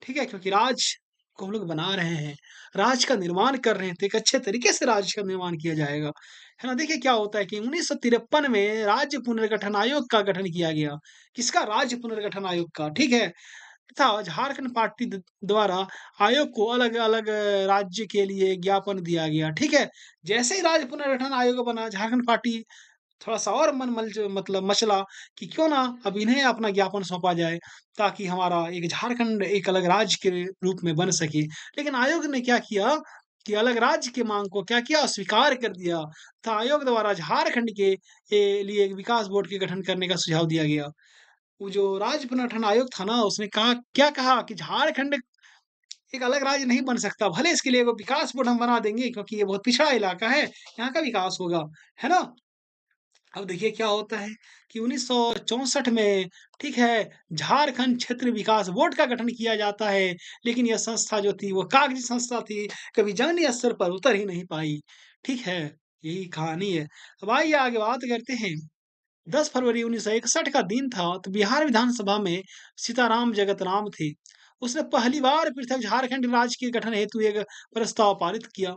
Speaker 1: ठीक है? क्योंकि राज्य को हम लोग बना रहे हैं, राज्य का निर्माण कर रहे हैं, तो एक अच्छे तरीके से राज्य का निर्माण किया जाएगा। है ना? देखिए क्या होता है कि 1953 में राज्य पुनर्गठन आयोग का गठन किया गया। किसका? राज्य पुनर्गठन आयोग का, ठीक है? तथा झारखंड पार्टी द्वारा आयोग को अलग-अलग राज्य के लिए ज्ञापन दिया गया, ठीक है? जैसे ही राज्य पुनर्गठन आयोग बना, झारखंड पार्टी थोड़ा-सा और मन मलच मतलब मचला कि क्यों ना अब इन्हें अपना ज्ञापन सौंपा जाए, ताकि हमारा एक झारखंड एक अलग राज्य के रूप में बन सके। लेकिन आयोग ने क्या किया कि अलग राज्य की माँग को क्या किया? अस्वीकार कर दिया। तो आयोग द्वारा झारखंड के लिए एक विकास बोर्ड के गठन करने का सुझाव दिया गया। वो जो राज्य पुनर्गठन आयोग था ना, उसने क्या कहा कि झारखंड एक अलग राज्य नहीं बन सकता, भले इसके लिए वो विकास बोर्ड हम बना देंगे क्योंकि ये बहुत पिछड़ा इलाका है, यहाँ का विकास होगा, है ना? अब देखिए क्या होता है कि 1964 में, ठीक है, झारखंड क्षेत्र विकास बोर्ड का गठन किया जाता है, लेकिन यह संस्था जो थी वो कागजी संस्था थी, कभी जमीनी स्तर पर उतर ही नहीं पाई, ठीक है? यही कहानी है। अब आइए आगे बात करते हैं। 10 फरवरी 1961 का दिन था, तो बिहार विधानसभा में सीताराम जगतराम थे। उसने पहली बार पृथक झारखंड राज्य के गठन हेतु एक प्रस्ताव पारित किया।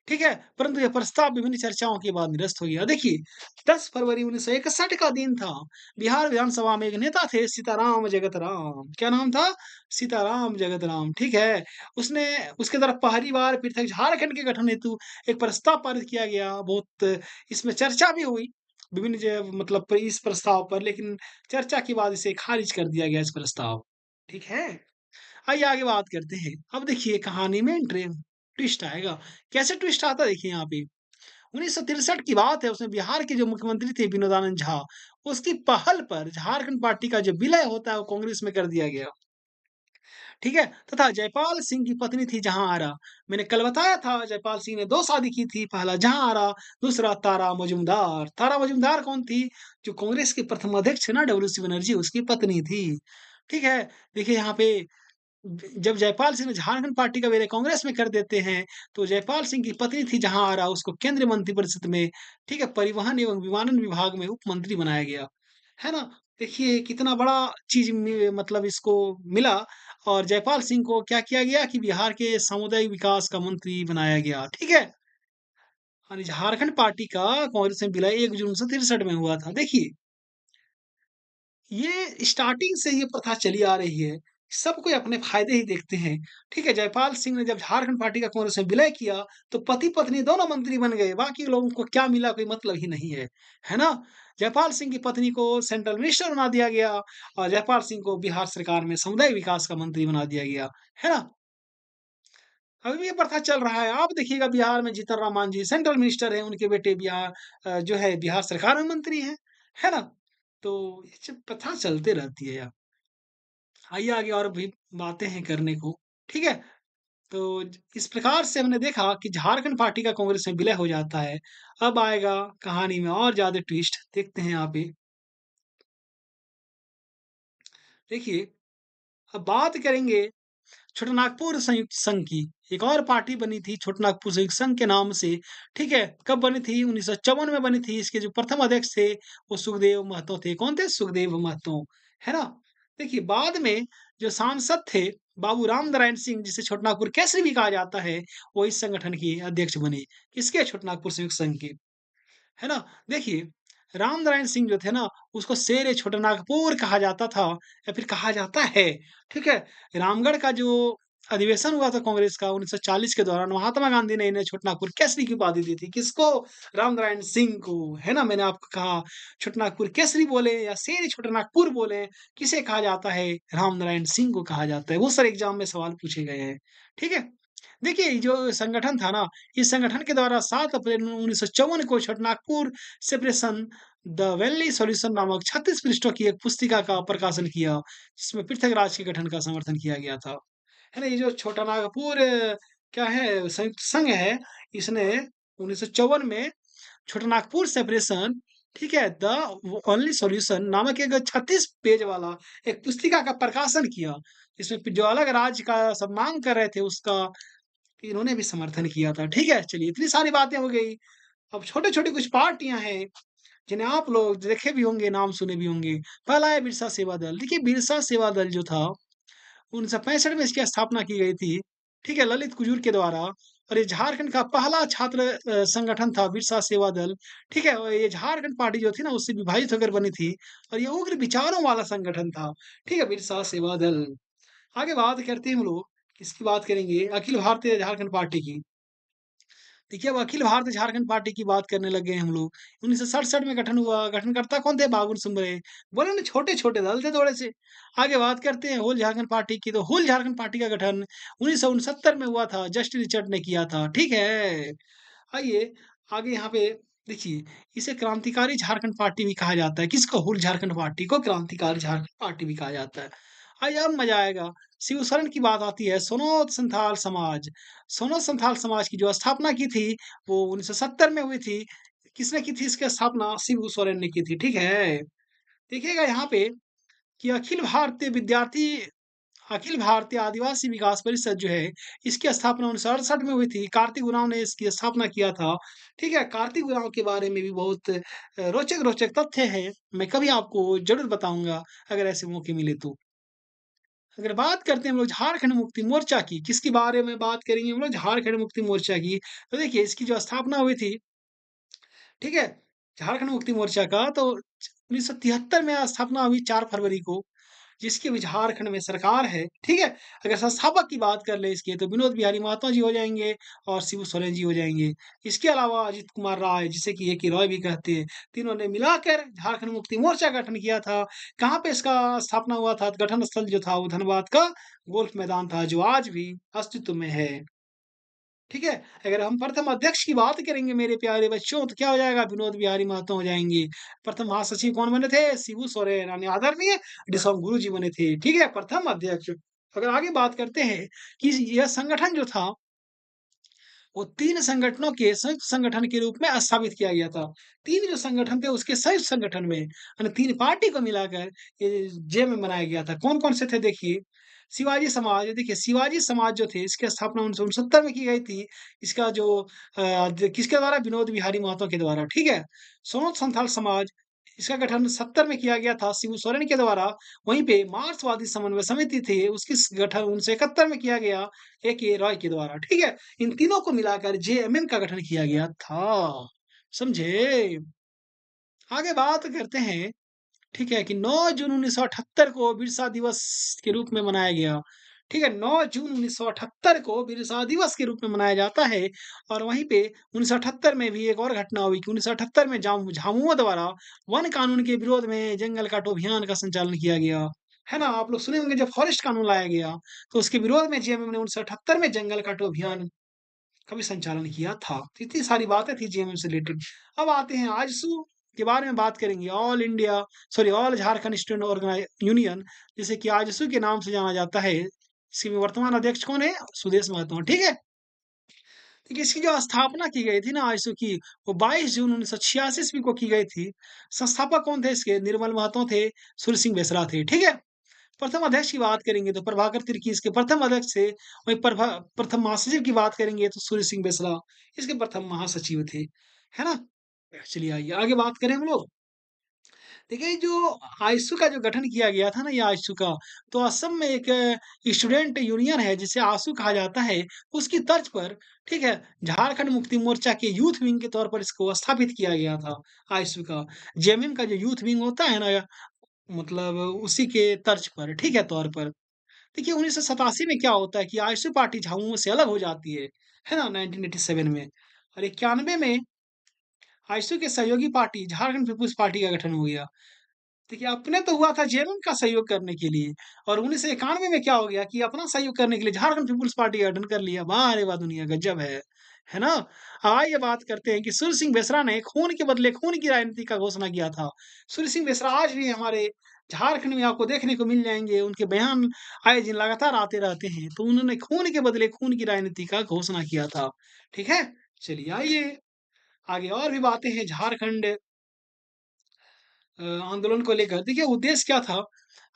Speaker 1: ठीक है? परंतु यह प्रस्ताव विभिन्न चर्चाओं के बाद निरस्त हो गया। देखिए, 10 फरवरी 1961 का दिन था। बिहार विधानसभा में एक नेता थे सीताराम जगतराम। क्या नाम था? सीताराम जगतराम, ठीक है? उसने उसके द्वारा पहली बार पृथक झारखंड के गठन हेतु एक प्रस्ताव पारित किया गया। बहुत इसमें चर्चा भी हुई, विभिन्न मतलब इस प्रस्ताव पर, लेकिन चर्चा के बाद इसे खारिज कर दिया गया इस प्रस्ताव। ठीक है? आइए आगे बात करते हैं। अब देखिए कहानी में ट्विस्ट आएगा। कैसे ट्विस्ट आता है देखिए यहाँ पे। 1963 की बात है, उसमें बिहार के जो मुख्यमंत्री थे विनोद आनंद झा, उसकी पहल पर झारखंड पार्टी का जो विलय होता है वो कांग्रेस में कर दिया गया। ठीक है? तथा जयपाल सिंह की पत्नी थी जहांआरा। मैंने कल बताया था जयपाल सिंह ने 2 शादी की थी, पहला जहांआरा, दूसरा तारा मजूमदार। तारा मजूमदार कौन थी? जो कांग्रेस के प्रथम अध्यक्ष थे ना डब्ल्यूसी बनर्जी, उसकी पत्नी थी। ठीक है? देखिए यहाँ पे जब जयपाल सिंह ने झारखंड पार्टी का विलय कांग्रेस में कर देते हैं, तो जयपाल सिंह की पत्नी थी जहां आरा, उसको केंद्रीय मंत्रिपरिषद में, ठीक है, परिवहन एवं विमानन विभाग में उप मंत्री बनाया गया। है ना? देखिए कितना बड़ा चीज़ मतलब इसको मिला। और जयपाल सिंह को क्या किया गया कि बिहार के सामुदायिक विकास का मंत्री बनाया गया। ठीक है? और झारखंड पार्टी का कांग्रेस में विलय 1 जून 1963 में हुआ था। देखिए ये स्टार्टिंग से ये प्रथा चली आ रही है। सब कोई अपने फ़ायदे ही देखते हैं। ठीक है, जयपाल सिंह ने जब झारखंड पार्टी का कांग्रेस में विलय किया, तो पति-पत्नी दोनों मंत्री बन गए। बाकी लोगों को क्या मिला कोई मतलब ही नहीं है। है ना? जयपाल सिंह की पत्नी को सेंट्रल मिनिस्टर बना दिया गया और जयपाल सिंह को बिहार सरकार में समुदाय विकास का मंत्री बना दिया गया। है ना? अभी भी ये प्रथा चल रहा है। आप देखिएगा बिहार में जीतन राम मांझी सेंट्रल मिनिस्टर हैं, उनके बेटे बिहार जो है बिहार सरकार में मंत्री हैं। है ना? तो ये सब प्रथा चलते रहती है यार। आइए आगे और भी बातें हैं करने को, ठीक है? तो इस प्रकार से हमने देखा कि झारखंड पार्टी का कांग्रेस में विलय हो जाता है। अब आएगा कहानी में और ज़्यादा ट्विस्ट, देखते हैं यहाँ पे। देखिए, अब बात करेंगे छोटानागपुर संयुक्त संघ की। एक और पार्टी बनी थी छोटानागपुर संयुक्त संघ के नाम से, ठीक है? कब बनी थी? 1954 में बनी थी। इसके जो प्रथम अध्यक्ष थे, वो सुखदेव महतो थे। कौन थे? सुखदेव महतो, है ना? देखिए, बाद में जो सांसद थे, बाबू रामनारायण सिंह, जिसे छोटानागपुर केसरी भी कहा जाता है, वो इस संगठन के अध्यक्ष बने। किसके? छोटानागपुर संयुक्त संघ के। है ना? देखिए, रामनारायण सिंह जो थे ना, उसको शेर-ए छोटानागपुर कहा जाता था या फिर कहा जाता है, ठीक है? रामगढ़ का जो अधिवेशन हुआ था कांग्रेस का 1940 के दौरान, महात्मा गांधी ने इन्हें छोटानागपुर केसरी की उपाधि दी थी। किसको? रामनारायण सिंह को, है ना? मैंने आपको कहा छोटानागपुर केसरी बोले या शेर-ए छोटानागपुर बोले, किसे कहा जाता है? रामनारायण सिंह को कहा जाता है। वो सर एग्ज़ाम में सवाल पूछे गए हैं, ठीक है? देखिए, ये जो संगठन था ना, इस संगठन के द्वारा 7 अप्रैल 1954 को Chotanagpur separation the valley solution नामक 36 पृष्ठों की एक पुस्तिका का प्रकाशन किया, जिसमें पृथक राज्य के गठन का समर्थन किया गया था। है ना? ये जो छोटानागपुर क्या है संयुक्त संघ है, इसने 1954 में छोटानागपुर सेपरेशन, ठीक है? द ओनली सॉल्यूशन नामक एक 36 पेज वाला एक पुस्तिका का प्रकाशन किया। इसमें जो अलग राज्य का सब माँग कर रहे थे, उसका इन्होंने भी समर्थन किया था। ठीक है? चलिए इतनी सारी बातें हो गई। अब छोटे-छोटे कुछ पार्टियाँ हैं, जिन्हें आप लोग देखे भी होंगे, नाम सुने भी होंगे। पहला है बिरसा सेवा दल। देखिए बिरसा सेवा दल जो था, 1965 में इसकी स्थापना की गई थी। ठीक है? ललित कुजूर के द्वारा। और ये झारखंड का पहला छात्र संगठन था बिरसा सेवा दल। ठीक है? और ये झारखंड पार्टी जो थी ना, उससे विभाजित होकर बनी थी और ये उग्र विचारों वाला संगठन था। ठीक है? बिरसा सेवा दल। आगे बात करते हैं हम लोग, किसकी बात करेंगे? अखिल भारतीय झारखंड पार्टी की। देखिए, अब अखिल भारतीय झारखंड पार्टी की बात करने लग गए हम लोग। 1967 में गठन हुआ, गठनकर्ता कौन थे? बाबुल सुम्रे। बोले ना छोटे-छोटे दल थे थोड़े-से। आगे बात करते हैं होल झारखंड पार्टी की, तो होल झारखंड पार्टी का गठन 1969 में हुआ था, जस्टिस रिचर्ड ने किया था, ठीक है? आइए, आगे यहाँ पे देखिए, इसे क्रांतिकारी झारखंड पार्टी भी कहा जाता है। किसको? होल झारखंड पार्टी को क्रांतिकारी झारखंड पार्टी भी कहा जाता है। आइए अब मज़ा आएगा। शिवशरण की बात आती है, सोनोत संथाल समाज। सोनोत संथाल समाज की जो स्थापना की थी, वो 1970 में हुई थी। किसने की थी इसकी स्थापना? शिबू सोरेन ने की थी, ठीक है? देखिएगा यहाँ पे कि अखिल भारतीय आदिवासी विकास परिषद जो है, इसकी स्थापना 1968 में हुई थी। कार्तिक उरांव ने इसकी स्थापना किया था। ठीक है? कार्तिक उरांव के बारे में भी बहुत रोचक-रोचक तथ्य हैं। मैं कभी आपको ज़रूर बताऊँगा, अगर ऐसे मौके मिले तो। अगर बात करते हैं हम लोग झारखंड मुक्ति मोर्चा की, किसके बारे में बात करेंगे हम लोग? झारखंड मुक्ति मोर्चा की। तो देखिए, इसकी जो स्थापना हुई थी, ठीक है? झारखंड मुक्ति मोर्चा का तो 1973 में स्थापना हुई 4 फरवरी को। जिसकी अभी झारखंड में सरकार है, ठीक है? अगर संस्थापक की बात कर लें इसके, तो विनोद बिहारी महतो जी हो जाएँगे और शिबू सोरेन जी हो जाएँगे। इसके अलावा अजित कुमार राय, जिसे कि ए.के. रॉय भी कहते हैं, तीनों ने मिलाकर झारखंड मुक्ति मोर्चा का गठन किया था। कहाँ पे इसका स्थापना हुआ था? गठन स्थल जो था, वो धनबाद का गोल्फ मैदान था, जो आज भी अस्तित्व में है। ठीक है? अगर हम प्रथम अध्यक्ष की बात करेंगे मेरे प्यारे बच्चों, तो क्या हो जाएगा? विनोद बिहारी महतो हो जाएँगे। प्रथम महासचिव कौन बने थे? शिबू सोरेन यानी आदरणीय डिसोम गुरु जी बने थे। ठीक है? प्रथम अध्यक्ष। अगर आगे बात करते हैं कि यह संगठन जो था, वो 3 संगठनों के संयुक्त संगठन के रूप में स्थापित किया गया था। 3 जो संगठन थे उसके संयुक्त संगठन में यानी 3 पार्टी को मिलाकर ये जेएमएम बनाया गया था। कौन-कौन से थे देखिए, शिवाजी समाज देखिए शिवाजी समाज जो थे इसकी स्थापना 1969 में की गई थी। इसका जो ज किसके द्वारा विनोद बिहारी महतो के द्वारा, ठीक है? सोनत संथाल समाज इसका गठन 70 में किया गया था शिबू सोरेन के द्वारा। वहीं पे मार्क्सवादी समन्वय समिति थी उसकी गठन 1971 में किया गया ए.के. रॉय के द्वारा, ठीक है? इन तीनों को मिलाकर जेएमएम का गठन किया गया था। समझे? आगे बात करते हैं, ठीक है, कि 9 जून 1978 को बिरसा दिवस के रूप में मनाया गया। ठीक है, 9 जून 1978 को बिरसा दिवस के रूप में मनाया जाता है और वहीं पे 1978 में भी एक और घटना हुई कि 1978 में झामुमो द्वारा वन कानून के विरोध में जंगल काटो अभियान का संचालन किया गया। है ना? आप लोग सुने होंगे जब फॉरेस्ट कानून लाया गया, तो उसके विरोध में जेएमएम ने 1978 में जंगल काटो अभियान का भी संचालन किया था। तो इतनी सारी बातें थी जेएमएम से रिलेटेड। अब आते हैं आजसू के बारे में बात करेंगे। ऑल झारखंड स्टूडेंट यूनियन जिसे कि आजसू के नाम से जाना जाता है। इसके वर्तमान अध्यक्ष कौन है? सुदेश महतो, ठीक है? देखिए इसकी जो स्थापना की गई थी ना आजसू की, वो 22 जून 1986 ईस्वी को की गई थी। संस्थापक कौन थे इसके? निर्मल महतो थे, सूर्य सिंह बेसरा थे, ठीक है? प्रथम अध्यक्ष की बात करेंगे तो प्रभाकर तिर्की इसके प्रथम अध्यक्ष थे। वहीं प्रथम महासचिव की बात करेंगे तो सूर्य सिंह बेसरा इसके प्रथम महासचिव थे। है ना? चलिए आइए आगे बात करें हम लोग। देखिए जो आईएसयू का जो गठन किया गया था ना ये आईएसयू का, तो असम में एक स्टूडेंट यूनियन है जिसे आसू कहा जाता है, उसकी तर्ज पर, ठीक है, झारखंड मुक्ति मोर्चा के यूथ विंग के तौर पर इसको स्थापित किया गया था आईएसयू का। जेएमएम का जो यूथ विंग होता है ना, मतलब उसी के तर्ज पर, ठीक है, तौर पर। देखिए 1987 में क्या होता है कि आईएसयू पार्टी झामुमो से अलग हो जाती है ना? 1987 में और 91 में आईएसयू की सहयोगी पार्टी झारखंड पीपुल्स पार्टी का गठन हो गया। देखिए अपने तो हुआ था जेएमएम का सहयोग करने के लिए और 1991 में क्या हो गया कि अपना सहयोग करने के लिए झारखंड पीपुल्स पार्टी का गठन कर लिया। वाह रे वाह! दुनिया गज़ब है ना? आइए बात करते हैं कि सूर्य सिंह बेसरा ने खून के बदले खून की राजनीति का घोषणा किया था। सूर्य सिंह बेसरा आज भी हमारे झारखंड में आपको देखने को मिल जाएँगे, उनके बयान आए दिन लगातार आते रहते हैं। तो उन्होंने खून के बदले खून की राजनीति का घोषणा किया था। ठीक है? चलिए आइए आगे और भी बातें हैं झारखंड आंदोलन को लेकर। देखिए उद्देश्य क्या था?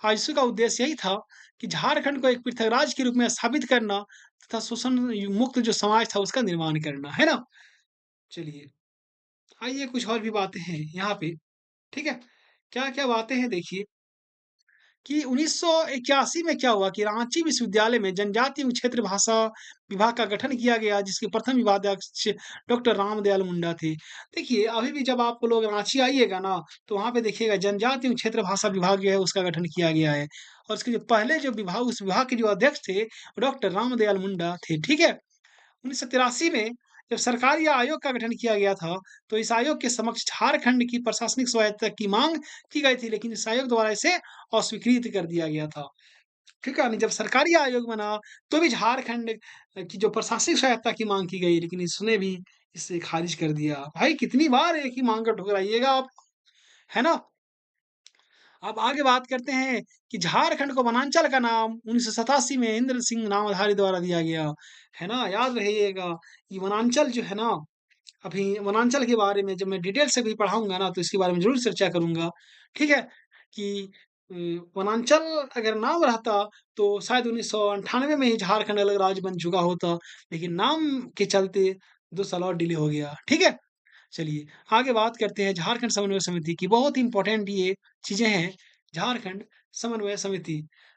Speaker 1: आजसू का उद्देश्य यही था कि झारखंड को एक पृथक राज्य के रूप में स्थापित करना तथा शोषण मुक्त जो समाज था उसका निर्माण करना, है ना? चलिए, आइए कुछ और भी बातें हैं यहाँ पे, ठीक है? क्या-क्या बातें हैं देखिए कि 1981 में क्या हुआ कि रांची विश्वविद्यालय में जनजातीय क्षेत्र भाषा विभाग का गठन किया गया जिसके प्रथम विभागाध्यक्ष डॉक्टर रामदयाल मुंडा थे। देखिए अभी भी जब आप लोग रांची आइएगा ना तो वहाँ पे देखिएगा जनजातीय क्षेत्र भाषा विभाग जो है उसका गठन किया गया है और उसके जो पहले जो विभाग उस विभाग के जो अध्यक्ष थे डॉक्टर रामदयाल मुंडा थे, ठीक है? 1983 में जब सरकारी आयोग का गठन किया गया था, तो इस आयोग के समक्ष झारखंड की प्रशासनिक स्वायत्तता की मांग की गई थी, लेकिन इस आयोग द्वारा इसे अस्वीकृत कर दिया गया था। ठीक है? जब सरकारी आयोग बना, तो भी झारखंड की जो प्रशासनिक स्वायत्तता की मांग की गई, लेकिन इसने भी इसे खारिज कर दिया। भाई कितनी बार एक ही मांग को ठुकराइएगा आप, है ना? अब आगे बात करते हैं कि झारखंड को वनांचल का नाम 1987 में इंद्र सिंह नामधारी द्वारा दिया गया, है ना? याद रहिएगा ये वनांचल जो है ना, अभी वनांचल के बारे में जब मैं डिटेल से भी पढ़ाऊँगा ना, तो इसके बारे में ज़रूर चर्चा करूँगा, ठीक है? कि वनांचल अगर नाम रहता, तो शायद 1998 में ही झारखंड अलग राज्य बन चुका होता, लेकिन नाम के चलते 2 साल और डिले हो गया, ठीक है? चलिए, आगे बात करते हैं झारखंड समन्वय समिति की। बहुत ही इम्पोर्टेंट ये चीज़ें हैं, झारखंड समन्वय समिति।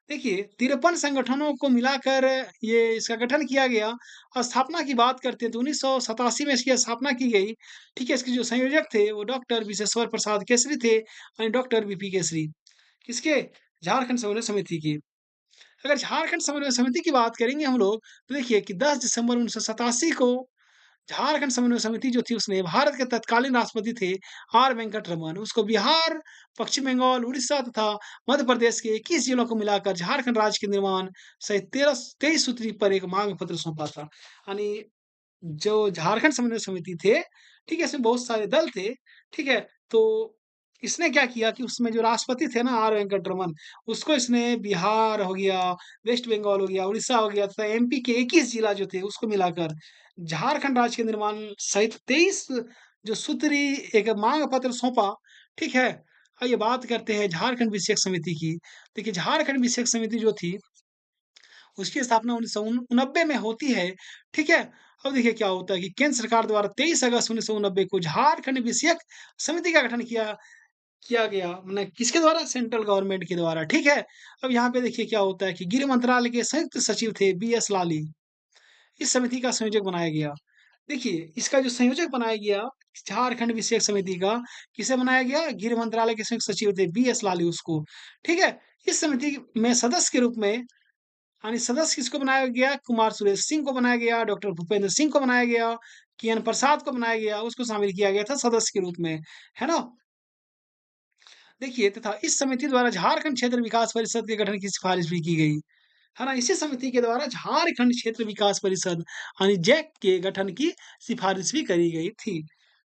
Speaker 1: देखिए 53 संगठनों को मिलाकर ये इसका गठन किया गया और स्थापना की बात करते हैं तो 1987 में इसकी स्थापना की गई। ठीक है, इसके जो संयोजक थे वो डॉक्टर विशेश्वर प्रसाद केसरी थे और डॉक्टर बीपी केसरी। किसके? झारखंड समन्वय समिति के। अगर झारखंड समन्वय समिति की बात करेंगे हम लोग, तो देखिए कि 10 दिसंबर 1987 को झारखंड समन्वय समिति जो थी उसने भारत के तत्कालीन राष्ट्रपति थे आर वेंकट रमन उसको बिहार, पश्चिम बंगाल, उड़ीसा तथा मध्य प्रदेश के 21 जिलों को मिलाकर झारखंड राज्य के निर्माण सहित 23 सूत्री पर एक मांग पत्र सौंपा था। यानी जो झारखंड समन्वय समिति थे, ठीक है, इसमें बहुत सारे दल थे, ठीक है? तो इसने क्या किया कि उसमें जो राष्ट्रपति थे ना आर वेंकट रमन, उसको इसने बिहार हो गया, वेस्ट बंगाल हो गया, उड़ीसा हो गया तथा एमपी के 21 जिला जो थे उसको मिलाकर झारखंड राज्य के निर्माण सहित 23 जो सूत्री एक मांग पत्र सौंपा, ठीक है? आइए बात करते हैं झारखंड विषयक समिति की। देखिए झारखंड विषयक समिति जो थी उसकी स्थापना 1989 में होती है, ठीक है? अब देखिए क्या होता है कि केंद्र सरकार द्वारा 23 अगस्त 1989 को झारखंड विषयक समिति का गठन किया गया मतलब किसके द्वारा? सेंट्रल गवर्नमेंट के द्वारा, ठीक है? अब यहाँ पे देखिए क्या होता है कि गृह मंत्रालय के संयुक्त सचिव थे बीएस लाली, इस समिति का संयोजक बनाया गया। देखिए, इसका जो संयोजक बनाया गया झारखंड विषयक समिति का, किसे बनाया गया? गृह मंत्रालय के संयुक्त सचिव थे बीएस लाली उसको, ठीक है? इस समिति में सदस्य के रूप में यानी सदस्य किसको बनाया गया? कुमार सुरेश सिंह को बनाया गया, डॉक्टर भूपेंद्र सिंह को बनाया गया, केएन प्रसाद को बनाया गया, उसको शामिल किया गया था सदस्य के रूप में, है ना? देखिए तथा इस समिति द्वारा झारखंड क्षेत्र विकास परिषद के गठन की सिफारिश भी की गई, है ना? इसी समिति के द्वारा झारखंड क्षेत्र विकास परिषद यानी जैक के गठन की सिफारिश भी करी गई थी,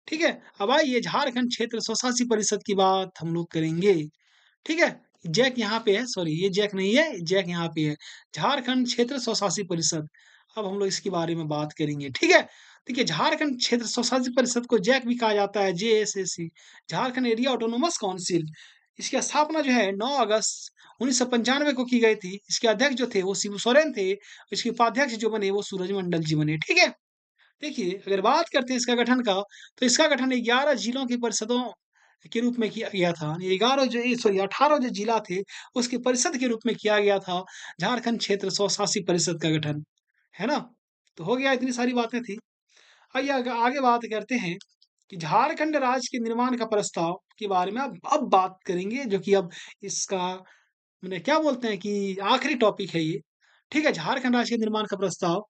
Speaker 1: ठीक है? अब आइए झारखंड क्षेत्र स्वशासी परिषद की बात हम लोग करेंगे, ठीक है? जैक यहाँ पे है, सॉरी ये जैक नहीं है, जैक यहाँ पे है, झारखंड क्षेत्र स्वशासी परिषद। अब हम लोग इसके बारे में बात करेंगे, ठीक है? देखिए झारखंड क्षेत्र स्वशासी परिषद को जैक भी कहा जाता है, जेएसएसी, झारखंड एरिया ऑटोनोमस काउंसिल। इसकी स्थापना जो है 9 अगस्त 1995 को की गई थी। इसके अध्यक्ष जो थे वो शिबू सोरेन थे, इसके उपाध्यक्ष जो बने वो सूरज मंडल जी बने, ठीक है? देखिए, अगर बात करते हैं इसका गठन का, तो इसका गठन 11 जिलों की परिषदों के रूप में किया गया था। यानी 11 जो 18 जो जिला थे, उसकी परिषद के रूप में किया गया था, झारखंड क्षेत्र स्वशासी परिषद का गठन, है ना? तो हो गया इतनी सारी बातें थी। आइए आगे बात करते हैं कि झारखंड राज्य के निर्माण का प्रस्ताव के बारे में अब बात करेंगे, जो कि अब इसका माने क्या बोलते हैं कि आखिरी टॉपिक है ये। ठीक है, झारखंड राज्य के निर्माण का प्रस्ताव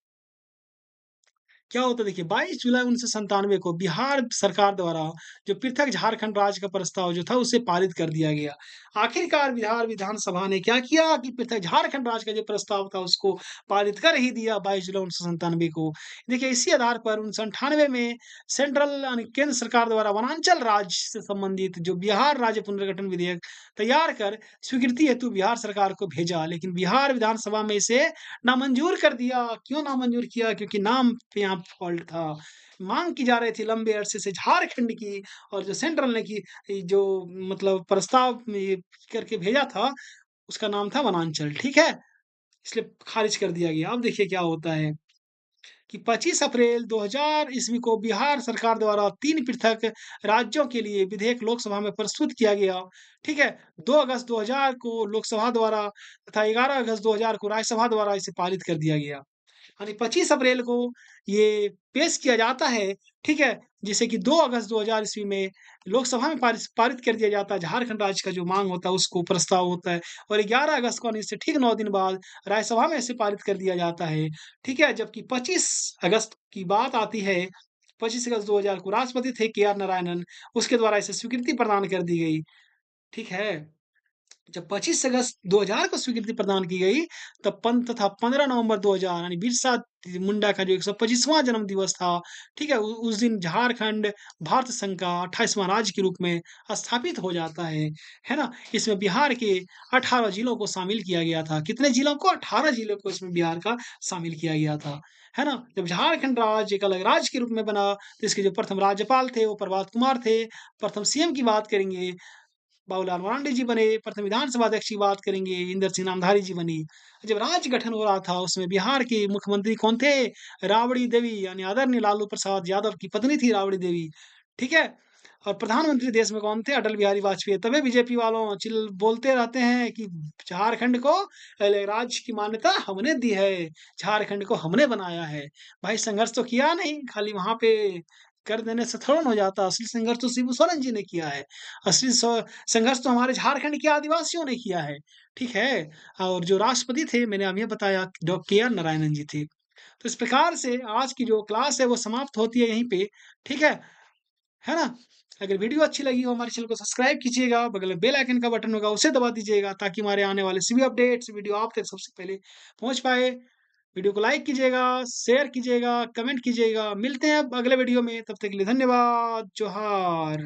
Speaker 1: क्या होता है देखिए 22 जुलाई 1997 को बिहार सरकार द्वारा जो पृथक झारखंड राज्य का प्रस्ताव जो था उसे पारित कर दिया गया। आखिरकार बिहार विधानसभा ने क्या किया कि पृथक झारखंड राज्य का जो प्रस्ताव था उसको पारित कर ही दिया 22 जुलाई 1997 को। देखिए इसी आधार पर 1998 में सेंट्रल यानी केंद्र सरकार द्वारा वनांचल राज्य से संबंधित जो बिहार राज्य पुनर्गठन विधेयक तैयार कर स्वीकृति हेतु बिहार सरकार को भेजा, लेकिन बिहार विधानसभा में इसे नामंजूर कर दिया। क्यों नामंजूर किया? क्योंकि नाम पे यहाँ फॉल्ट था। माँग की जा रही थी लंबे अरसे से झारखंड की, और जो सेंट्रल ने की जो मतलब प्रस्ताव में ये करके भेजा था, उसका नाम था वनांचल, ठीक है? इसलिए खारिज कर दिया गया। अब देखिए क्या होता है कि 25 अप्रैल 2000 ईस्वी को बिहार सरकार द्वारा 3 पृथक राज्यों के लिए विधेयक लोकसभा में प्रस्तुत किया गया, ठीक है? 2 अगस्त 2000 को लोकसभा द्वारा तथा 11 अगस्त 2000 को राज्यसभा द्वारा इसे पारित कर दिया गया। यानी 25 अप्रैल को ये पेश किया जाता है, ठीक है? जिसे कि 2 अगस्त 2000 ईस्वी में लोकसभा में पारित कर दिया जाता है, झारखंड राज्य का जो माँग होता है उसको प्रस्ताव होता है, और 11 अगस्त को यानी इससे ठीक 9 दिन बाद राज्यसभा में इसे पारित कर दिया जाता है, ठीक है? जबकि 25 अगस्त की बात आती है, 25 अगस्त 2000 को राष्ट्रपति थे के आर नारायणन, उसके द्वारा इसे स्वीकृति प्रदान कर दी गई, ठीक है? जब 25 अगस्त 2000 को स्वीकृति प्रदान की गई, तब पन तथा 15 नवंबर 2000 यानी बिरसा मुंडा का जो 125वां जन्म दिवस था, ठीक है? उस दिन झारखंड भारत संघ का 28वां राज्य के रूप में स्थापित हो जाता है ना? इसमें बिहार के 18 जिलों को शामिल किया गया था। कितने जिलों को? 18 जिलों को इसमें बिहार का शामिल किया गया था, है ना? जब झारखंड राज्य एक अलग राज्य के रूप में बना, तो इसके जो प्रथम राज्यपाल थे, वो प्रभात कुमार थे। प्रथम सीएम की बात करेंगे बाबूलाल मरांडी जी बने, प्रथम विधानसभा अध्यक्ष की बात करेंगे, इंदर सिंह नामधारी जी बनी। जब राज्य गठन हो रहा था, उसमें बिहार के मुख्यमंत्री कौन थे? राबड़ी देवी यानी आदरणीय लालू प्रसाद यादव की पत्नी थी राबड़ी देवी, ठीक है? और प्रधानमंत्री देश में कौन थे? अटल बिहारी वाजपेयी। तभी बीजेपी वालों चिल बोलते रहते हैं कि झारखंड को राज्य की मान्यता हमने दी है, झारखंड को हमने बनाया है। भाई संघर्ष तो किया नहीं, खाली वहाँ पे कर देने से थोड़ा ना हो जाता, असली संघर्ष तो शिबू सोरेन जी ने किया है। असली संघर्ष तो हमारे झारखंड के आदिवासियों ने किया है, ठीक है? और जो राष्ट्रपति थे मैंने अभी बताया डॉ के आर नारायणन जी थे। तो इस प्रकार से आज की जो क्लास है वो समाप्त होती है यहीं पे, ठीक है ना? अगर वीडियो अच्छी लगी हो हमारे चैनल को सब्सक्राइब कीजिएगा, बगल में बेल आइकन का बटन होगा उसे दबा दीजिएगा, ताकि हमारे आने वाले सभी अपडेट्स वीडियो आप तक सबसे पहले पहुँच पाए। वीडियो को लाइक कीजिएगा, शेयर कीजिएगा, कमेंट कीजिएगा। मिलते हैं अब अगले वीडियो में, तब तक के लिए धन्यवाद। जोहार।